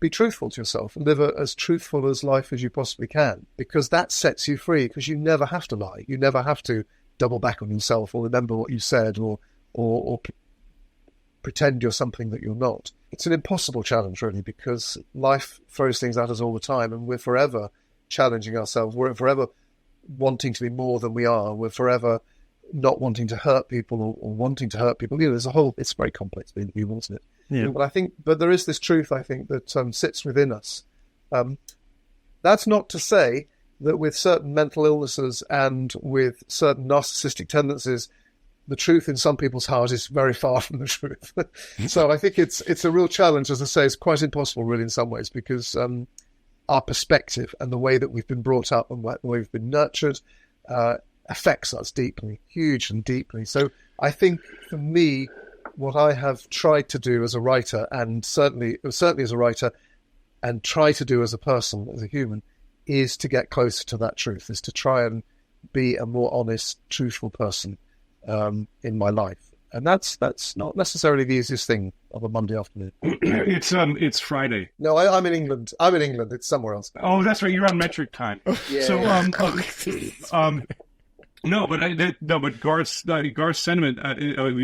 be truthful to yourself and live as truthful as life as you possibly can, because that sets you free, because you never have to lie. You never have to double back on yourself or remember what you said or pretend you're something that you're not. It's an impossible challenge, really, because life throws things at us all the time, and we're forever challenging ourselves. We're forever wanting to be more than we are. We're forever not wanting to hurt people or wanting to hurt people. It's very complex being human, isn't it? Yeah. But there is this truth, I think, that sits within us. That's not to say that with certain mental illnesses and with certain narcissistic tendencies, the truth in some people's heart is very far from the truth. So I think it's a real challenge, as I say. It's quite impossible, really, in some ways, because our perspective and the way that we've been brought up and the way we've been nurtured affects us deeply, huge and deeply. So I think, for me, what I have tried to do as a writer, and certainly as a writer, and try to do as a person, as a human, is to get closer to that truth, is to try and be a more honest, truthful person in my life. And that's not necessarily the easiest thing of a Monday afternoon. It's Friday. No, I'm in England. It's somewhere else. Oh, that's right. You're on metric time. Yeah. So but Garth's sentiment,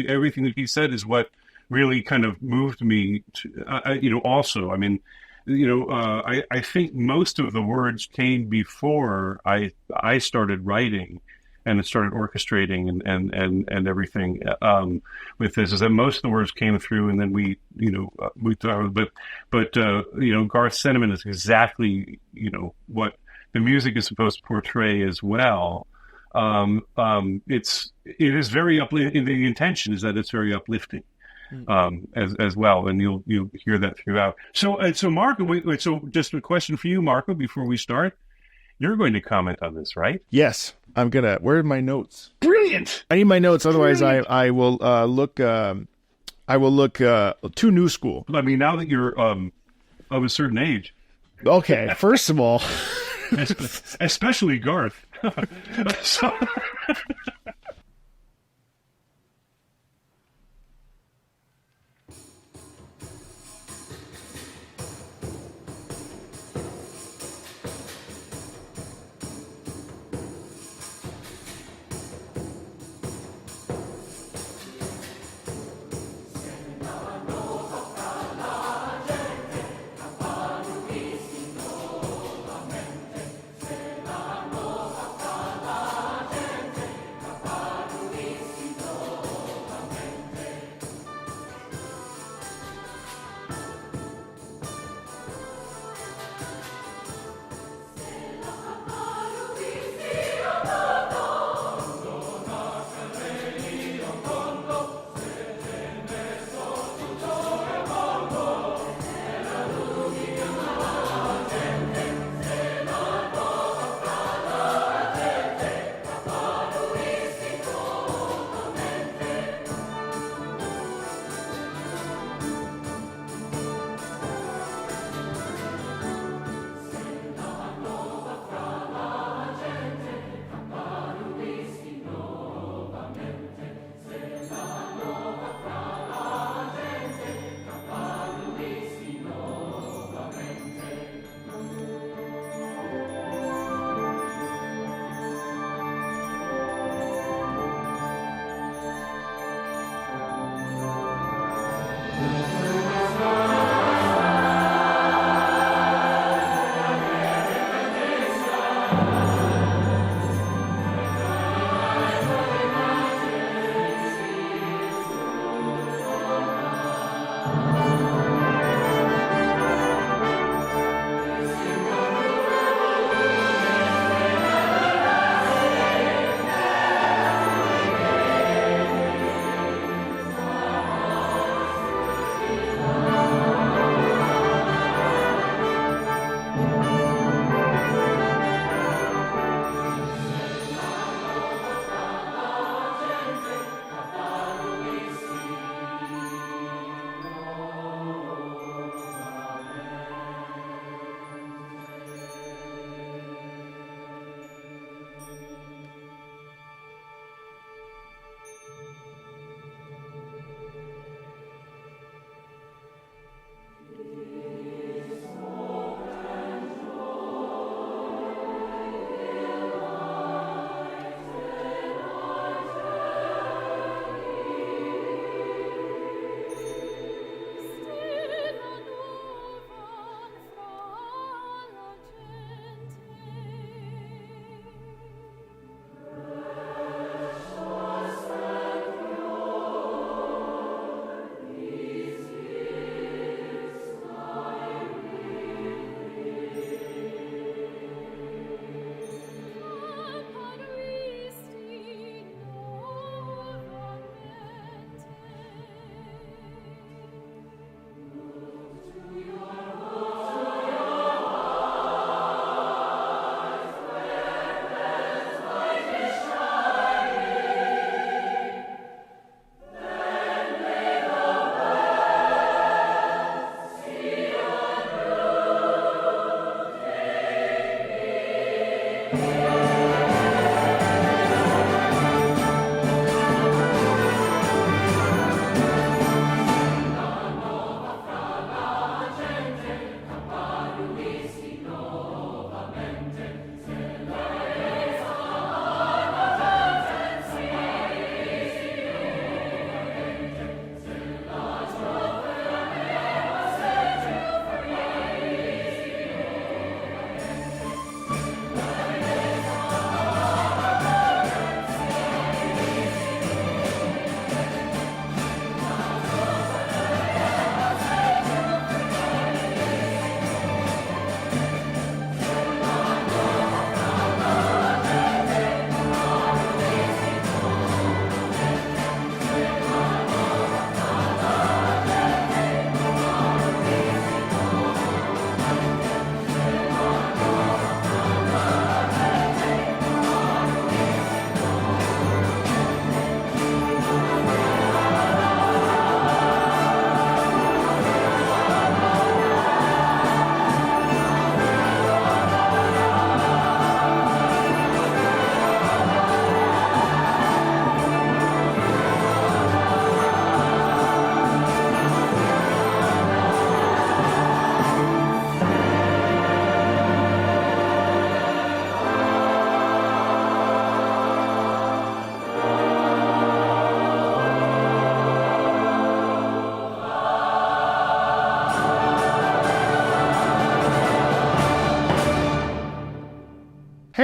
everything that he said is what really kind of moved me to, also. I mean, I think most of the words came before I started writing and started orchestrating and everything with this. Is that most of the words came through, and then we thought, but Garth's sentiment is exactly what the music is supposed to portray as well. It is very uplifting. The intention is that it's very uplifting. As well, and you'll hear that throughout. So Marco, so just a question for you, Marco, before we start. You're going to comment on this, right? Yes, I'm gonna. Where are my notes? Brilliant. I need my notes, otherwise I will look. I will look too new school. I mean, now that you're of a certain age. Okay, first of all, especially Garth. So.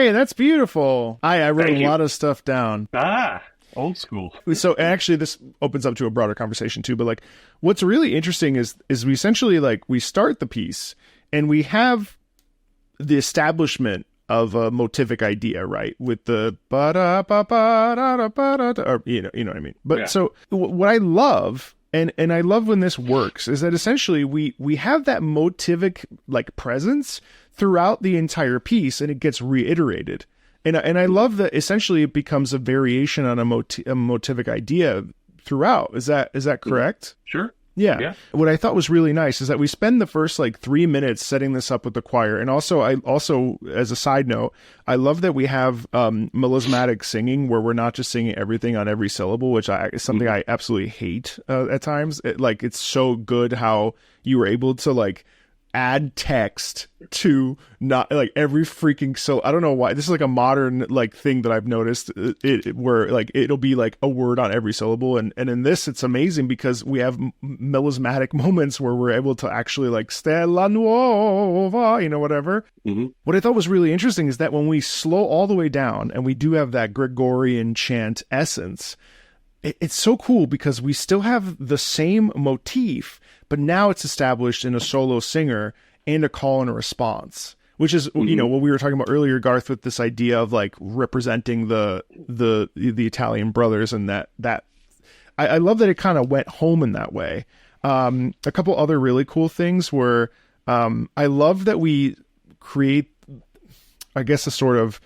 Hey, that's beautiful. I wrote Thank a you. lot of stuff down. Old school. So actually, this opens up to a broader conversation too. But like, what's really interesting is we essentially like we start the piece and we have the establishment of a motivic idea, right? With the ba da ba ba da da ba da, or you know what I mean. But Yeah. so what I love. And I love when this works is that essentially we have that motivic like presence throughout the entire piece, and it gets reiterated. And I love that essentially it becomes a variation on a motivic idea throughout. Is that correct? Sure. Yeah. What I thought was really nice is that we spend the first like 3 minutes setting this up with the choir. And also, as a side note, I love that we have melismatic singing where we're not just singing everything on every syllable, which is something I absolutely hate at times. It's so good how you were able to like add text to not like every freaking I don't know why this is like a modern like thing that I've noticed where like it'll be like a word on every syllable, and in this it's amazing because we have melismatic moments where we're able to actually like Stella Nuova, whatever. What I thought was really interesting is that when we slow all the way down and we do have that Gregorian chant essence, it's so cool because we still have the same motif, but now it's established in a solo singer and a call and a response, which is, what we were talking about earlier, Garth, with this idea of like representing the Italian brothers, and that I love that it kind of went home in that way. A couple other really cool things were, I love that we create, I guess, a sort of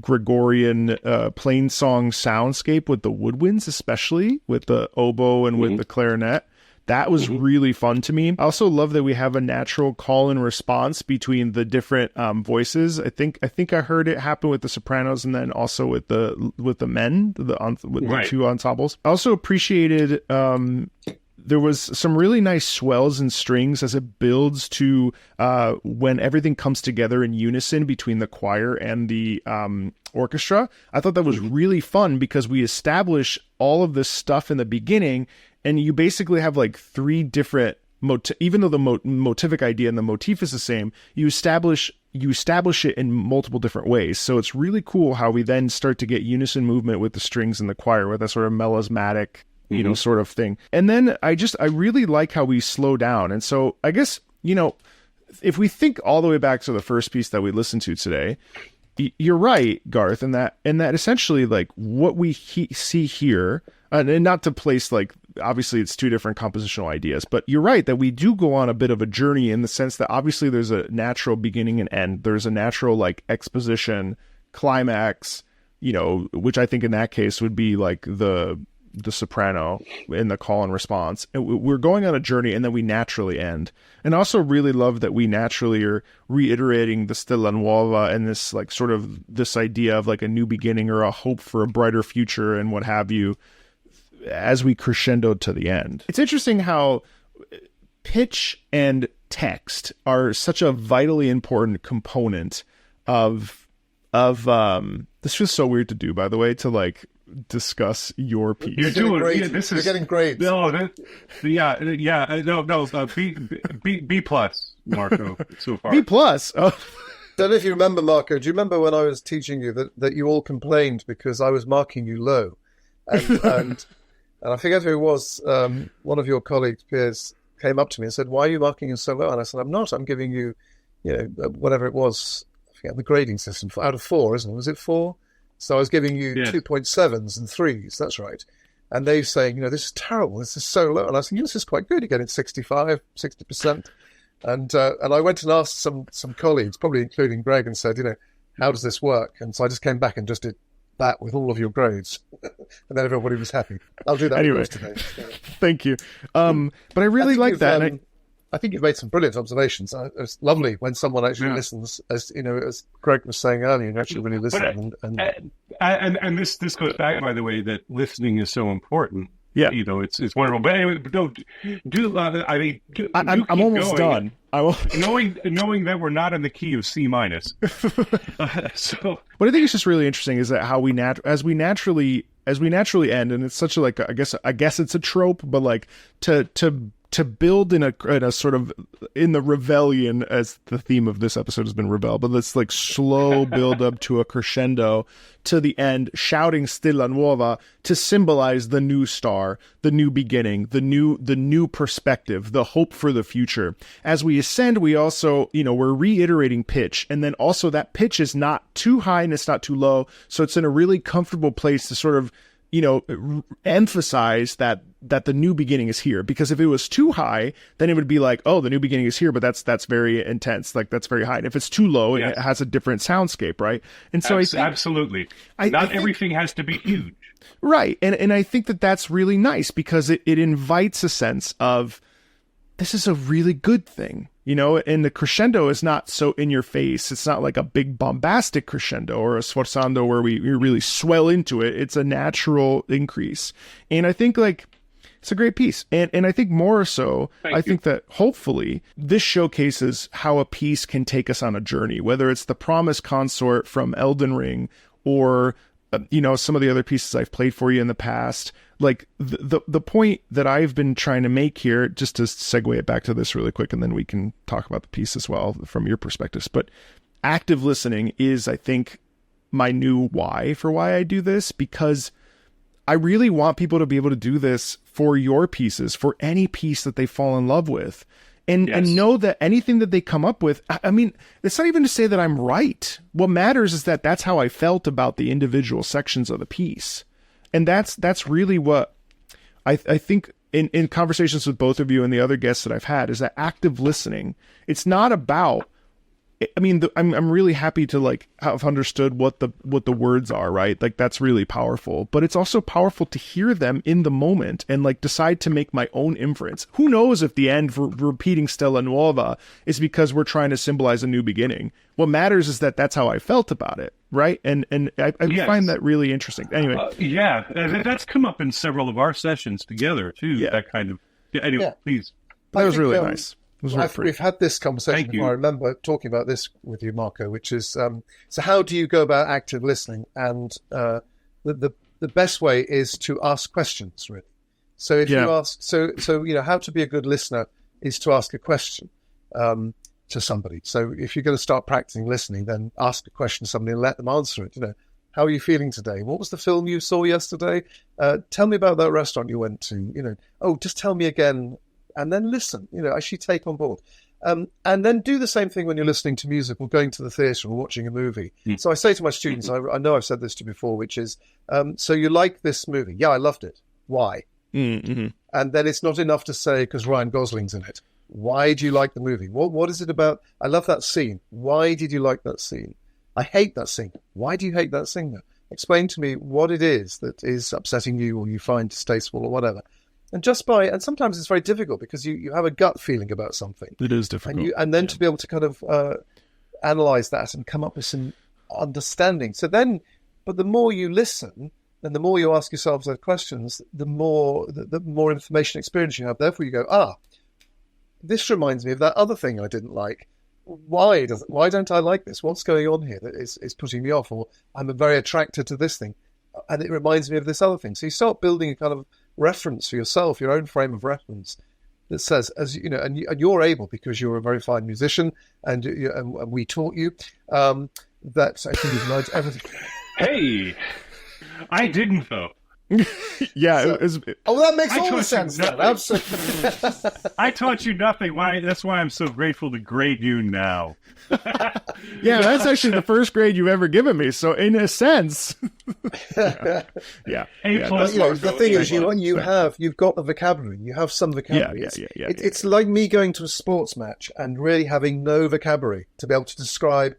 Gregorian plain song soundscape with the woodwinds, especially with the oboe and with the clarinet. That was really fun to me. I also love that we have a natural call and response between the different voices. I think I heard it happen with the sopranos and then also with the men, the two ensembles. I also appreciated there was some really nice swells and strings as it builds to when everything comes together in unison between the choir and the orchestra. I thought that was really fun because we establish all of this stuff in the beginning, and you basically have like three different even though the motivic idea and the motif is the same, you establish it in multiple different ways. So it's really cool how we then start to get unison movement with the strings and the choir with that sort of melismatic sort of thing. And then I really like how we slow down. And so I guess, if we think all the way back to the first piece that we listened to today, you're right, Garth, and that essentially like what we see here, and not to place like, obviously it's two different compositional ideas, but you're right that we do go on a bit of a journey in the sense that obviously there's a natural beginning and end. There's a natural like exposition, climax, which I think in that case would be like the soprano in the call and response. We're going on a journey and then we naturally end. And I also really love that we naturally are reiterating the Stella Nuova and this like sort of this idea of like a new beginning or a hope for a brighter future and what have you as we crescendo to the end. It's interesting how pitch and text are such a vitally important component of this feels so weird to do, by the way, to like discuss your piece. You're getting grades. No, B plus, Marco, so far. B plus. Oh. Don't know if you remember, Marco. Do you remember when I was teaching you that you all complained because I was marking you low, and I forget who it was. One of your colleagues, peers, came up to me and said, "Why are you marking you so low?" And I said, "I'm not. I'm giving you, whatever it was. I forget the grading system out of 4, isn't it? Was it 4? So I was giving you 2.7s and 3s. That's right." And they saying, "This is terrible. This is so low." And I said, "This is quite good. You're getting 65, 60%." And I went and asked some colleagues, probably including Greg, and said, "How does this work?" And so I just came back and just did that with all of your grades, and then everybody was happy. I'll do that anyway today. Thank you. But I really like that. I think you've made some brilliant observations. It's lovely when someone actually listens, as Greg was saying earlier, and actually really listen. And this goes back, by the way, that listening is so important. Yeah, it's wonderful. But anyway, I'm almost done. knowing that we're not in the key of C minus. So what I think is just really interesting is that how we as we naturally end, and it's such a like I guess it's a trope, but like to to build in a sort of, in the rebellion, as the theme of this episode has been rebel, but let's like slow build up to a crescendo to the end, shouting Stella Nuova to symbolize the new star, the new beginning, the new perspective, the hope for the future. As we ascend, we also, we're reiterating pitch, and then also that pitch is not too high and it's not too low, so it's in a really comfortable place to sort of emphasize that the new beginning is here. Because if it was too high, then it would be like, oh, the new beginning is here, but that's very intense, like that's very high. And if it's too low, it has a different soundscape, right? And so absolutely, not everything has to be huge, right? And I think that's really nice, because it invites a sense of, this is a really good thing. And the crescendo is not so in your face. It's not like a big bombastic crescendo or a sforzando where we really swell into it. It's a natural increase. And I think like it's a great piece. And I think more so, I think that hopefully this showcases how a piece can take us on a journey, whether it's the Promised Consort from Elden Ring or some of the other pieces I've played for you in the past. Like the point that I've been trying to make here, just to segue it back to this really quick, and then we can talk about the piece as well from your perspectives. But active listening is, I think, my new why for why I do this, because I really want people to be able to do this for your pieces, for any piece that they fall in love with. And know that anything that they come up with, I mean, it's not even to say that I'm right. What matters is that that's how I felt about the individual sections of the piece. And that's really what I think in conversations with both of you and the other guests that I've had, is that active listening. It's not about, I mean, I'm really happy to like have understood what the words are, right? Like that's really powerful, but it's also powerful to hear them in the moment and like decide to make my own inference. Who knows if the end for repeating Stella Nuova is because we're trying to symbolize a new beginning. What matters is that that's how I felt about it, right? And I find that really interesting. Anyway, that's come up in several of our sessions together too. Yeah. That kind of. Anyway, please. That was really nice. We've had this conversation before. I remember talking about this with you, Marco, which is, so how do you go about active listening? And the best way is to ask questions, really. So if you ask, how to be a good listener is to ask a question to somebody. So if you're going to start practicing listening, then ask a question to somebody and let them answer it. How are you feeling today? What was the film you saw yesterday? Tell me about that restaurant you went to. Just tell me again. And then listen, actually take on board. And then do the same thing when you're listening to music or going to the theatre or watching a movie. So I say to my students, I know I've said this to you before, which is, so you like this movie? Yeah, I loved it. Why? Mm-hmm. And then it's not enough to say, because Ryan Gosling's in it. Why do you like the movie? What is it about? I love that scene. Why did you like that scene? I hate that scene. Why do you hate that scene? Explain to me what it is that is upsetting you or you find distasteful or whatever. And and sometimes it's very difficult because you have a gut feeling about something. It is difficult. And then to be able to kind of analyze that and come up with some understanding. So then, but the more you listen and the more you ask yourselves those questions, the more information experience you have. Therefore you go, this reminds me of that other thing I didn't like. Why don't I like this? What's going on here that is putting me off? Or I'm very attracted to this thing. And it reminds me of this other thing. So you start building a kind of reference for yourself, your own frame of reference that says, as you know, and you're able, because you're a very fine musician and we taught you, that I think you've learned everything. Hey, I didn't though. Yeah. That makes all the sense. Absolutely. I taught you nothing. That's why I'm so grateful to grade you now. Yeah, that's actually the first grade you've ever given me. So in a sense, yeah. The thing is, you've got the vocabulary. You have some vocabulary. It's like me going to a sports match and really having no vocabulary to be able to describe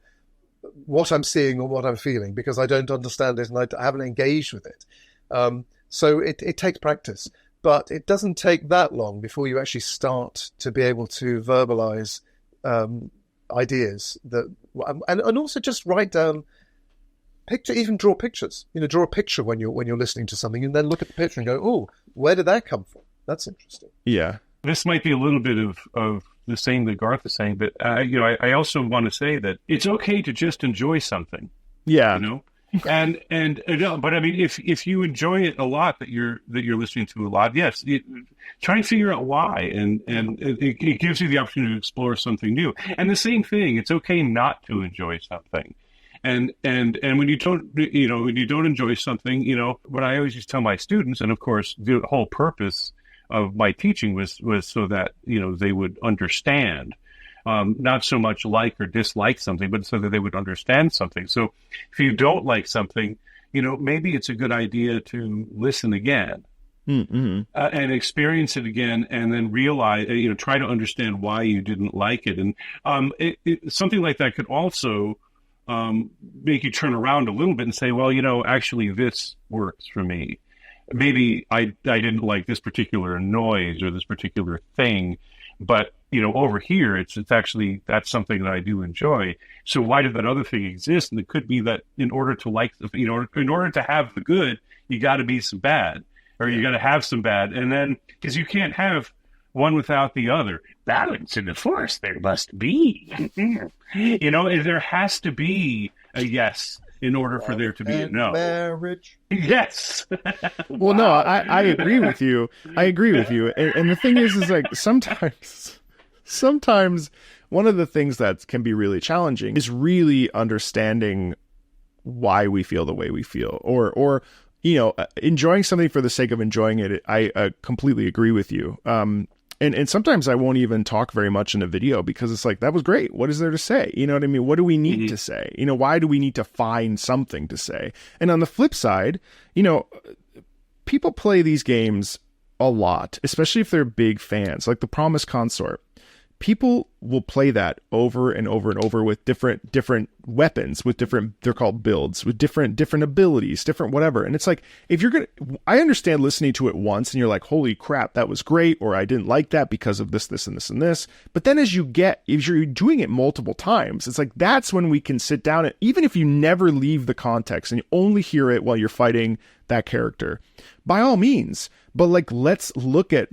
what I'm seeing or what I'm feeling, because I don't understand it and I haven't engaged with it. So it takes practice, but it doesn't take that long before you actually start to be able to verbalize ideas and also just write down even draw pictures. Draw a picture when you're listening to something, and then look at the picture and go, oh, where did that come from? That's interesting. Yeah, this might be a little bit of the same that Garth is saying, but I also want to say that it's okay to just enjoy something. Yeah, But I mean, if you enjoy it a lot, that you're listening to a lot, yes, try and figure out why, and it gives you the opportunity to explore something new. And the same thing, it's okay not to enjoy something. And when you don't enjoy something, what I always used to tell my students, and of course the whole purpose of my teaching was so that they would understand, not so much like or dislike something, but so that they would understand something. So if you don't like something, maybe it's a good idea to listen again. And experience it again, and then realize, try to understand why you didn't like it. And something like that could also make you turn around a little bit and say, well, actually this works for me. Maybe I didn't like this particular noise or this particular thing, but over here it's actually, that's something that I do enjoy. So why did that other thing exist? And it could be that in order to like, in order to have the good, you got to be some bad, or you got to have some bad, and then because you can't have one without the other. Balance in the force there must be. There has to be a yes in order for there to be a no. Marriage. Yes. Well, no, I agree with you. And the thing is like sometimes one of the things that can be really challenging is really understanding why we feel the way we feel, or enjoying something for the sake of enjoying it. I completely agree with you. And sometimes I won't even talk very much in a video because it's like, that was great. What is there to say? You know what I mean? What do we need to say? Why do we need to find something to say? And on the flip side, people play these games a lot, especially if they're big fans, like The Promised Consort. People will play that over and over and over with different weapons, with they're called builds, with different abilities, different whatever. And it's like, I understand listening to it once and you're like, holy crap, that was great. Or I didn't like that because of this, this, and this, and this. But then if you're doing it multiple times, it's like, that's when we can sit down and even if you never leave the context and you only hear it while you're fighting that character, by all means, but let's look at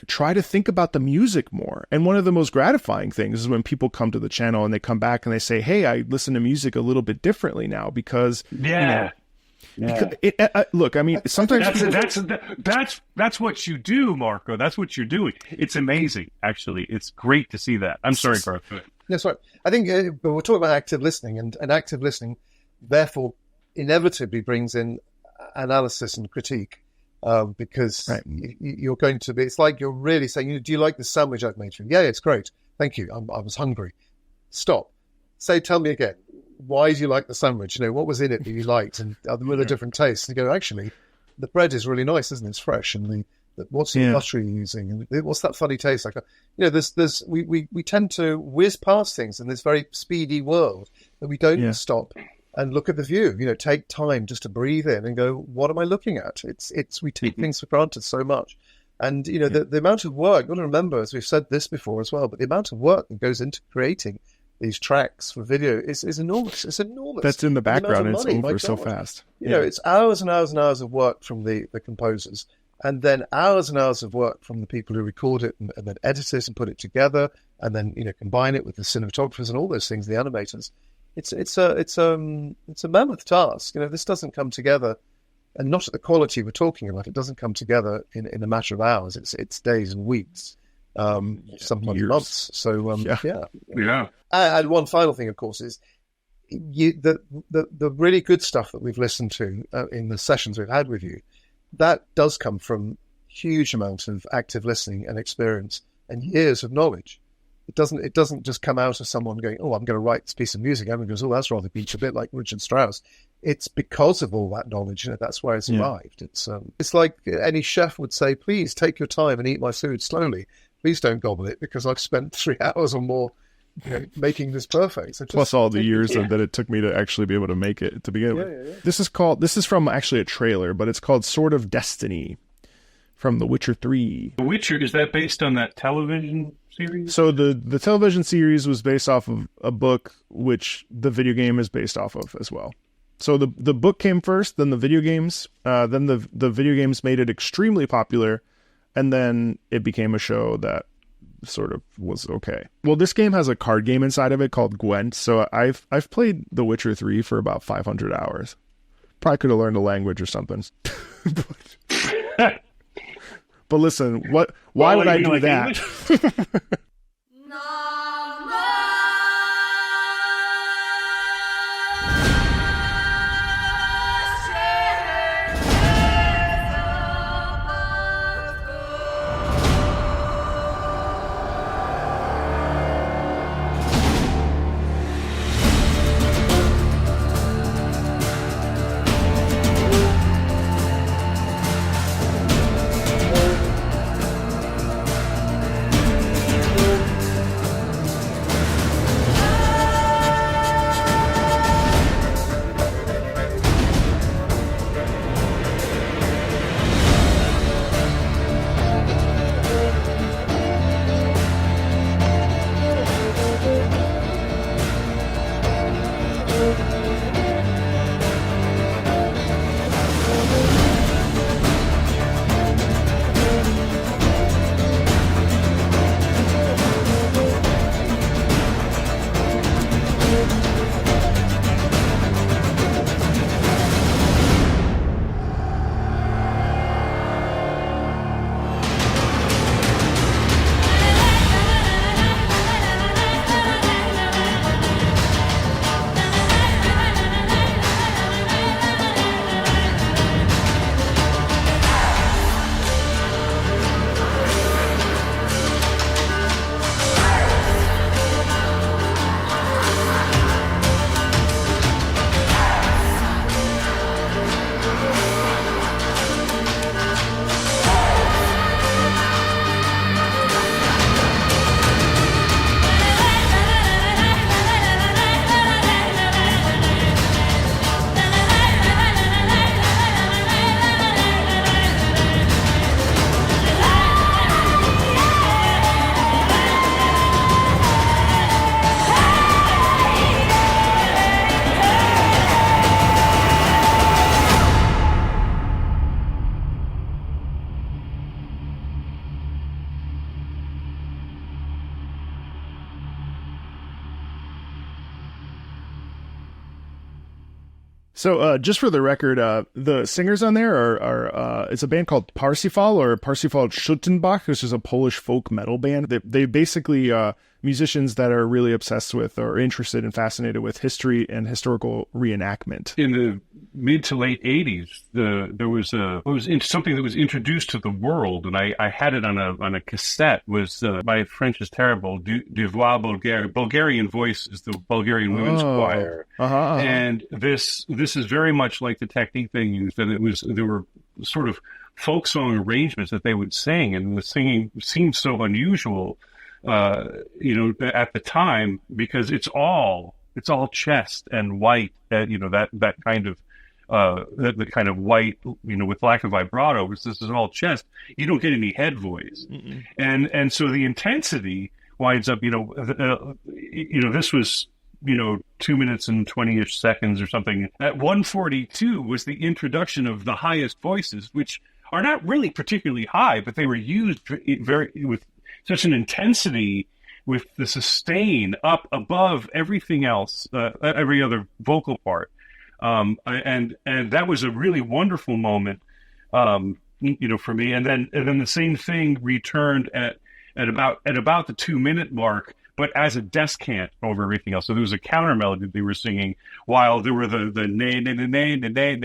try to think about the music more. And one of the most gratifying things is when people come to the channel and they come back and they say, hey, I listen to music a little bit differently now because, look, I mean, sometimes that's what you do, Marco. That's what you're doing. It's amazing, actually. It's great to see that. I'm sorry, Garth. That's right. I think we're talking about active listening, and active listening, therefore, inevitably brings in analysis and critique. Because right. You're going to be, it's like you're really saying, do you like the sandwich I've made for you? Yeah, it's great. Thank you. I was hungry. Stop. Tell me again. Why do you like the sandwich? What was in it that you liked? And are there different tastes? And you go, actually, the bread is really nice, isn't it? It's fresh. And what's the butter you're using? And what's that funny taste? We tend to whiz past things in this very speedy world that we don't stop and look at the view. Take time just to breathe in and go, what am I looking at? We take things for granted so much. And, the amount of work, you've got to remember, as we've said this before as well, but the amount of work that goes into creating these tracks for video is enormous. It's enormous. That's in the background and it's over so fast. It's hours and hours and hours of work from the composers, and then hours and hours of work from the people who record it and then edit it and put it together, and then, combine it with the cinematographers and all those things, the animators. It's a mammoth task. This doesn't come together, and not at the quality we're talking about. It doesn't come together in a matter of hours. It's days and weeks, sometimes years. Months. So yeah. And one final thing, of course, is the really good stuff that we've listened to in the sessions we've had with you. That does come from huge amounts of active listening and experience and years of knowledge. It doesn't just come out of someone going, oh, I'm going to write this piece of music. Everyone goes, oh, that's rather beach, a bit like Richard Strauss. It's because of all that knowledge. That's why it's arrived. It's like any chef would say, please take your time and eat my food slowly. Please don't gobble it because I've spent 3 hours or more making this perfect. So plus all the years that it took me to actually be able to make it to begin with. Yeah. This is from actually a trailer, but it's called Sword of Destiny from The Witcher 3. The Witcher, is that based on that television series? So the television series was based off of a book, which the video game is based off of as well. So the book came first, then the video games, then the video games made it extremely popular, and then it became a show that sort of was okay. Well, this game has a card game inside of it called Gwent, so I've played The Witcher 3 for about 500 hours. Probably could have learned a language or something. But listen, why would I do that? So just for the record, the singers on there are it's a band called Parsifal or Parsifal Schuttenbach, which is a Polish folk metal band. They basically musicians that are really obsessed with or interested and fascinated with history and historical reenactment. In the mid to late 80s, there was something that was introduced to the world, and I had it on a cassette. Was my French is terrible. De voix Bulgaire. Bulgarian voice is the Bulgarian women's choir, and this is very much like the technique they used, and there were sort of folk song arrangements that they would sing, and the singing seemed so unusual, at the time, because it's all chest and white, that kind of the kind of white, with lack of vibrato, which this is all chest. You don't get any head voice, and so the intensity winds up, this was 2 minutes and 20-ish seconds or something. At 142 was the introduction of the highest voices, which are not really particularly high, but they were used with such an intensity, with the sustain up above everything else, every other vocal part. And that was a really wonderful moment, for me. And then the same thing returned at about the 2 minute mark, but as a descant over everything else. So there was a counter melody they were singing, while there were the nay nay nay nay nay,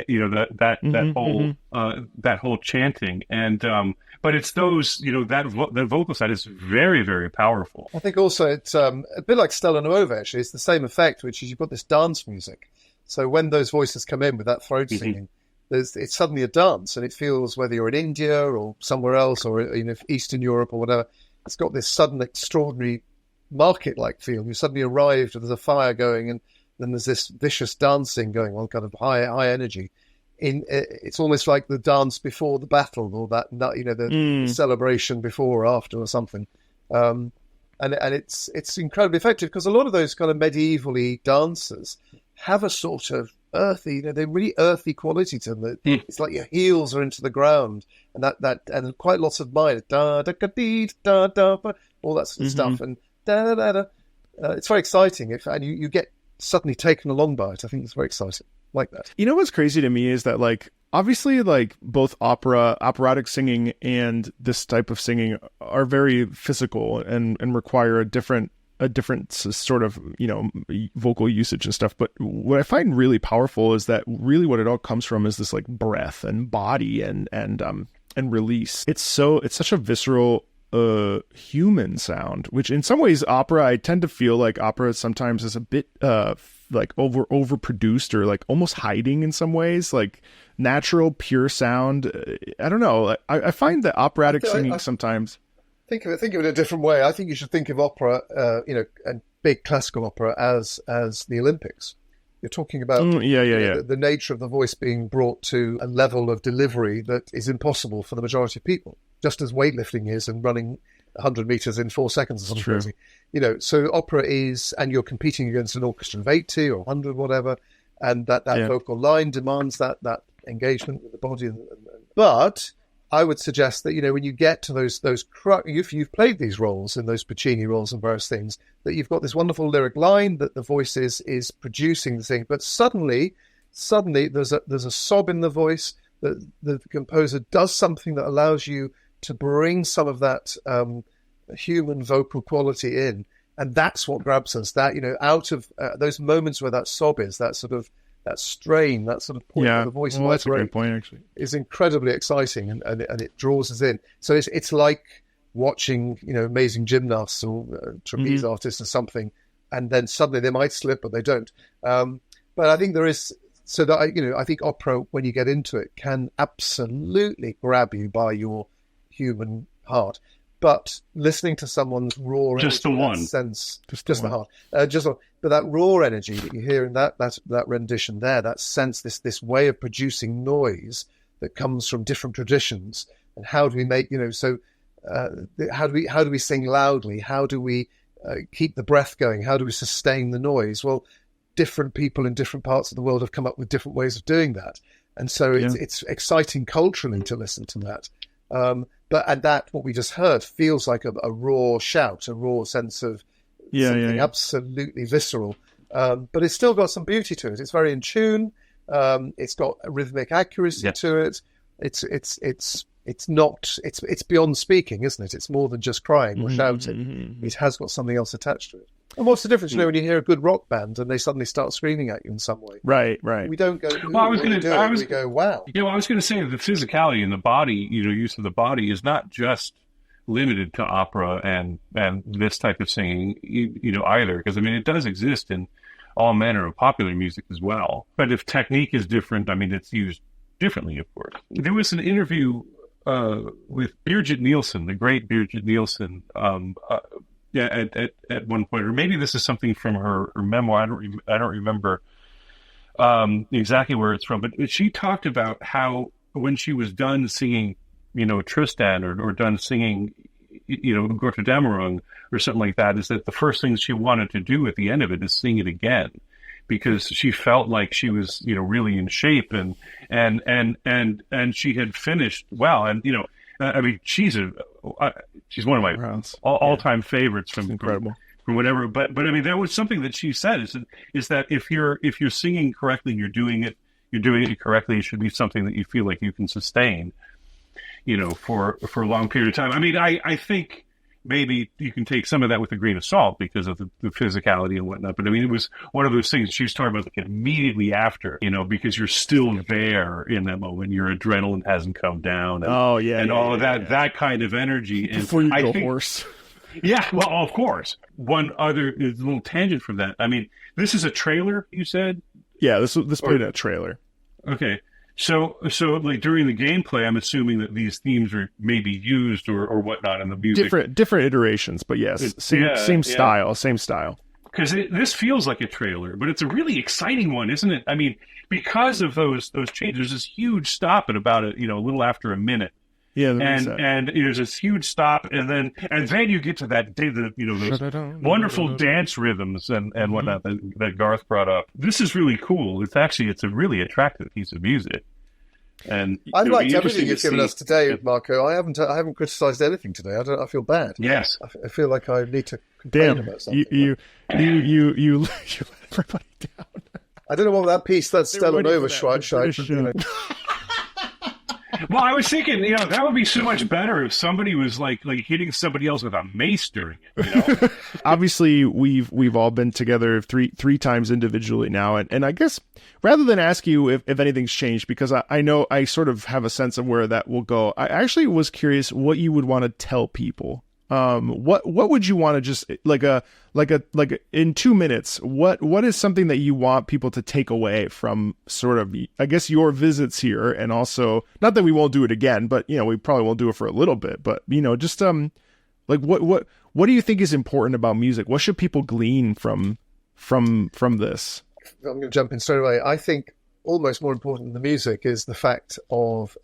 that whole chanting. And but it's those, that vocal side is very, very powerful. I think also it's a bit like Stella Nuova, actually. It's the same effect, which is you've got this dance music. So when those voices come in with that throat singing, it's suddenly a dance, and it feels, whether you're in India or somewhere else, or Eastern Europe or whatever, it's got this sudden extraordinary market-like feel. You suddenly arrived, and there's a fire going, and then there's this vicious dancing going on, kind of high energy. It's almost like the dance before the battle, or that, the celebration before or after or something. And it's incredibly effective, because a lot of those kind of medieval-y dancers have a sort of earthy. They're really earthy quality to them. It's like your heels are into the ground, and and quite lots of mine, da da da dee da da, all that sort of stuff, and da da da. It's very exciting, and you get suddenly taken along by it. I think it's very exciting, like that. You know what's crazy to me is that, like, obviously, like, both operatic singing and this type of singing are very physical and require a different sort of, vocal usage and stuff. But what I find really powerful is that really what it all comes from is this, like, breath and body and release. It's such a visceral human sound, which in some ways I tend to feel like opera sometimes is a bit like overproduced or like almost hiding in some ways, like natural pure sound. I don't know. I find that operatic singing sometimes. Think of it in a different way. I think you should think of opera, and big classical opera as the Olympics. You're talking about the nature of the voice being brought to a level of delivery that is impossible for the majority of people, just as weightlifting is and running 100 meters in 4 seconds or something crazy. So opera is, and you're competing against an orchestra of 80 or 100, whatever, and that vocal line demands that engagement with the body. But I would suggest that, when you get to those if you've played these roles in those Puccini roles and various things, that you've got this wonderful lyric line that the voice is producing the thing, but suddenly there's a sob in the voice, that the composer does something that allows you to bring some of that human vocal quality in, and that's what grabs us. That, out of those moments where that sob is, that sort of that strain, that sort of point where the voice that's a great point, actually, is incredibly exciting, and it draws us in. So it's like watching, amazing gymnasts or trapeze artists or something, and then suddenly they might slip, but they don't. But I think there is, so that I think opera, when you get into it, can absolutely grab you by your human heart. But listening to someone's raw just energy, the one sense, just the heart, but that raw energy that you hear in that rendition there, that sense, this way of producing noise that comes from different traditions, and how do we make how do we sing loudly? How do we keep the breath going? How do we sustain the noise? Well, different people in different parts of the world have come up with different ways of doing that, and so it's exciting culturally to listen to that. But that, what we just heard, feels like a raw shout, a raw sense of something absolutely visceral. But it's still got some beauty to it. It's very in tune. It's got a rhythmic accuracy to it. It's beyond speaking, isn't it? It's more than just crying or shouting. It has got something else attached to it. And what's the difference, when you hear a good rock band and they suddenly start screaming at you in some way? Right. We don't go, we go, wow. Yeah, well, I was going to say the physicality in the body, use of the body is not just limited to opera and this type of singing, either. Because, it does exist in all manner of popular music as well. But if technique is different, it's used differently, of course. There was an interview with Birgit Nielsen, the great Birgit Nielsen, at one point, or maybe this is something from her memoir. I don't remember exactly where it's from, but she talked about how when she was done singing, Tristan or done singing, Götterdämmerung or something like that, is that the first thing she wanted to do at the end of it is sing it again, because she felt like she was, really in shape and she had finished well, and she's one of my all-time favorites from whatever. But that was something that she said is that if you're singing correctly and you're doing it correctly, it should be something that you feel like you can sustain, for a long period of time. I think maybe you can take some of that with a grain of salt because of the physicality and whatnot. But it was one of those things she was talking about, like immediately after, because you're still there in that moment. Your adrenaline hasn't come down. And, all of that, that kind of energy. And before you go hoarse. Yeah, well, of course. One other little tangent from that. This is a trailer, you said? Yeah, this played in a trailer. Okay. So like during the gameplay, I'm assuming that these themes are maybe used or whatnot in the music. Different iterations, but yes, same style. Because this feels like a trailer, but it's a really exciting one, isn't it? Because of those changes, there's this huge stop at about a little after a minute, Yeah, the and reset. and there's this huge stop, and then you get to that day, those wonderful dance rhythms and whatnot that Garth brought up. This is really cool. It's a really attractive piece of music. And I've liked it'll be everything you've given us interesting today, Marco. I haven't criticised anything today. I feel bad. Yes. I feel like I need to complain Damn, about something. you let everybody down. I don't know what that piece, that Stella waiting Nova for that shite. British, Well, I was thinking, that would be so much better if somebody was like hitting somebody else with a mace during it. Obviously, we've all been together three times individually now, and I guess rather than ask you if anything's changed, because I know I sort of have a sense of where that will go. I actually was curious what you would want to tell people. What would you want to just like in 2 minutes? What is something that you want people to take away from sort of, I guess, your visits here, and also not that we won't do it again, but we probably won't do it for a little bit, but just like what do you think is important about music? What should people glean from this? I'm going to jump in straight away. I think almost more important than the music is the fact of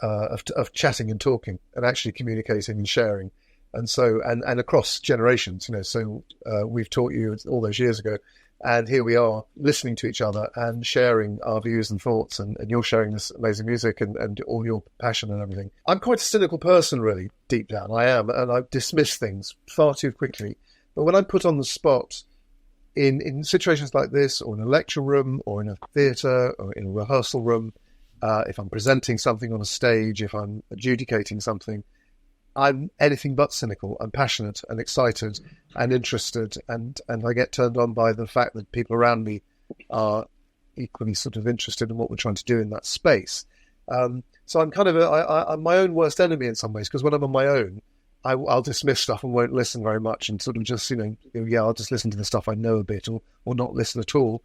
chatting and talking and actually communicating and sharing. And so, and across generations, so we've taught you all those years ago, and here we are listening to each other and sharing our views and thoughts, and you're sharing this amazing music and all your passion and everything. I'm quite a cynical person, really, deep down. I am, and I dismiss things far too quickly. But when I'm put on the spot in situations like this, or in a lecture room, or in a theatre, or in a rehearsal room, if I'm presenting something on a stage, if I'm adjudicating something, I'm anything but cynical. I'm passionate and excited and interested, and I get turned on by the fact that people around me are equally sort of interested in what we're trying to do in that space. So I'm kind of I'm my own worst enemy in some ways, because when I'm on my own, I'll dismiss stuff and won't listen very much, and sort of just I'll just listen to the stuff I know a bit, or not listen at all.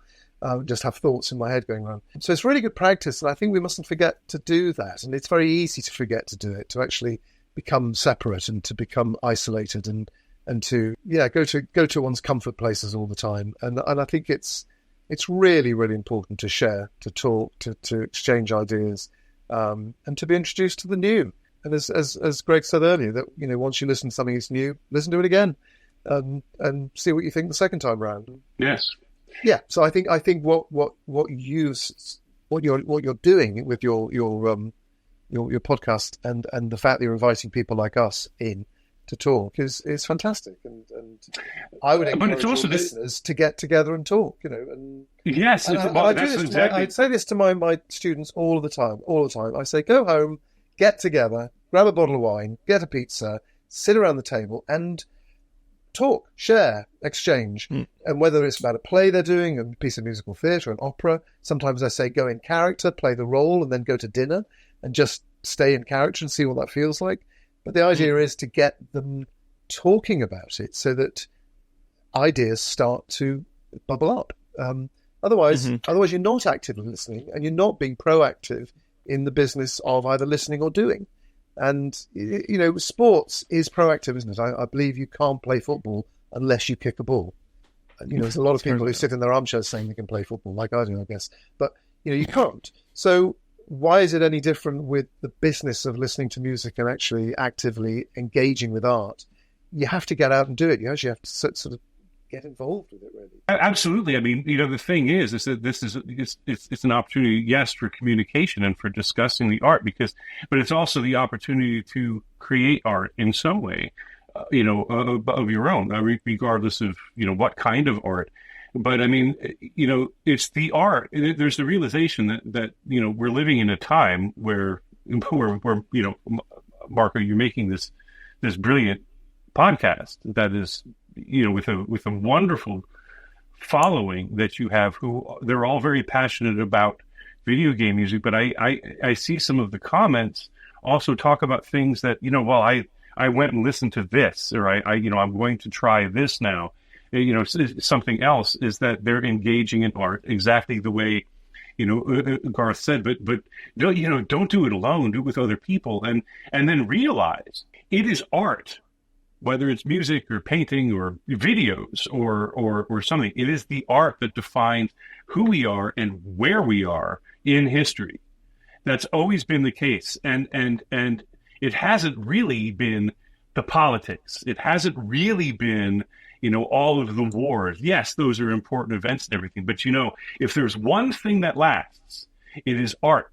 Just have thoughts in my head going around. So it's really good practice, and I think we mustn't forget to do that. And it's very easy to forget to do it, to actually become separate and to become isolated and to go to one's comfort places all the time. And I think it's really, really important to share, to talk, to exchange ideas, and to be introduced to the new. And as Greg said earlier, that once you listen to something that's new, listen to it again, and see what you think the second time round. Yes. Yeah. So I think what you're doing with your podcast and the fact that you're inviting people like us in to talk is fantastic, and I would encourage your listeners to get together and talk, And yes, and I do this exactly. I say this to my students all the time. I say, go home, get together, grab a bottle of wine, get a pizza, sit around the table, and talk, share, exchange. And whether it's about a play they're doing, a piece of musical theatre, an opera. Sometimes I say go in character, play the role, and then go to dinner and just stay in character and see what that feels like. But the idea is to get them talking about it so that ideas start to bubble up. Otherwise you're not actively listening, and you're not being proactive in the business of either listening or doing. And, sports is proactive, isn't it? I believe you can't play football unless you kick a ball. There's a lot of people who sit in their armchairs saying they can play football, like I do, I guess. But, you can't. So why is it any different with the business of listening to music and actually actively engaging with art? You have to get out and do it. You actually have to sort of get involved with it, really. Absolutely. I mean, the thing is that it's an opportunity, yes, for communication and for discussing the art, but it's also the opportunity to create art in some way, of your own, regardless of, what kind of art. But I mean, it's the art. There's the realization that we're living in a time where Marco, you're making this brilliant podcast that is, with a wonderful following that you have, who they're all very passionate about video game music. But I see some of the comments also talk about things that, I went and listened to this, or I'm going to try this now. Something else is that they're engaging in art exactly the way, Garth said, but don't do it alone, do it with other people, and then realize it is art, whether it's music or painting or videos or something. It is the art that defines who we are and where we are in history. That's always been the case. And It hasn't really been the politics. It hasn't really been, all of the wars. Yes, those are important events and everything. But, if there's one thing that lasts, it is art.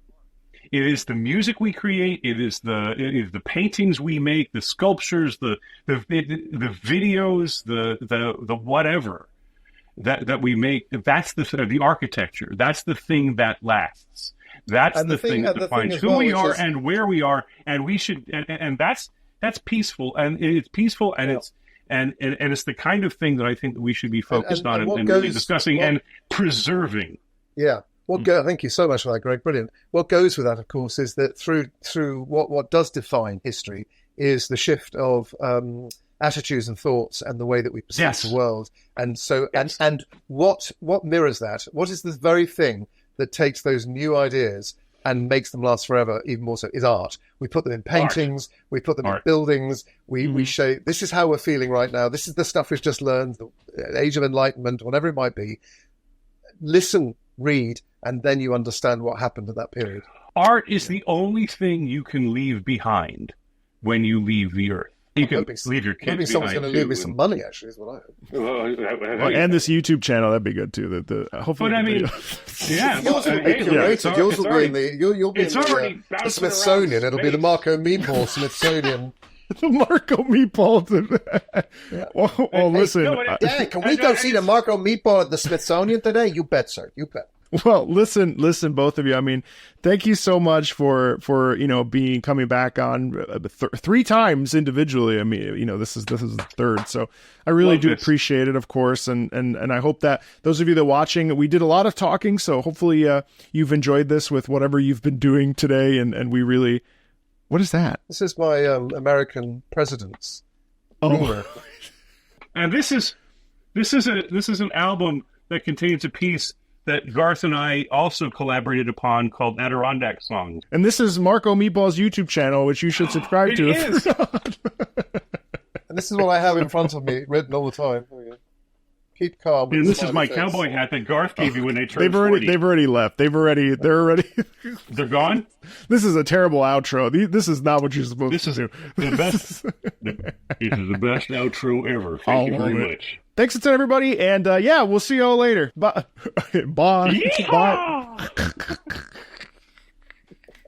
It is the music we create. It is the paintings we make, the sculptures, the videos, the whatever that we make. That's the architecture. That's the thing that lasts. That's the thing that defines who we are and where we are, and we should. And that's peaceful, and it's peaceful, and it's and it's the kind of thing that I think that we should be focused on and really discussing and preserving. Yeah. Thank you so much for that, Greg. Brilliant. What goes with that, of course, is that through what does define history is the shift of attitudes and thoughts and the way that we perceive the world. And so, and what mirrors that? What is the very thing that takes those new ideas and makes them last forever, even more so, is art. We put them in paintings, we put them in buildings, we show, this is how we're feeling right now, this is the stuff we've just learned, the Age of Enlightenment, whatever it might be. Listen, read, and then you understand what happened at that period. Art is the only thing you can leave behind when you leave the earth. You can leave your kids behind. Maybe someone's going to leave me some money, actually, is what I hope. And this YouTube channel, that'd be good, too. Hopefully, but I mean, yours will be curated. Yours will be in the Smithsonian. It'll be the Marco Meatball Smithsonian. The Marco Meatball. Well, listen. Dad, can we go see the Marco Meatball at the Smithsonian today? You bet, sir. You bet. Well, listen, both of you. I mean, thank you so much for coming back on 3 times individually. I mean, this is the third, so I really do appreciate it, of course, and I hope that those of you that are watching, we did a lot of talking, so hopefully you've enjoyed this with whatever you've been doing today, and we really. What is that? This is my American president's ruler. And this is an album that contains a piece that Garth and I also collaborated upon called Adirondack Songs. And this is Marco Meatball's YouTube channel, which you should subscribe to. It is. And this is what I have in front of me, written all the time. Keep calm. And this is my cowboy hat that Garth gave you when they turned 40. They've already left. They're gone? This is a terrible outro. This is not what you're supposed to do. This is the best outro ever. Thank you very much. Thanks a ton, everybody, and we'll see you all later. Bye. Bye. Yeehaw! Bye.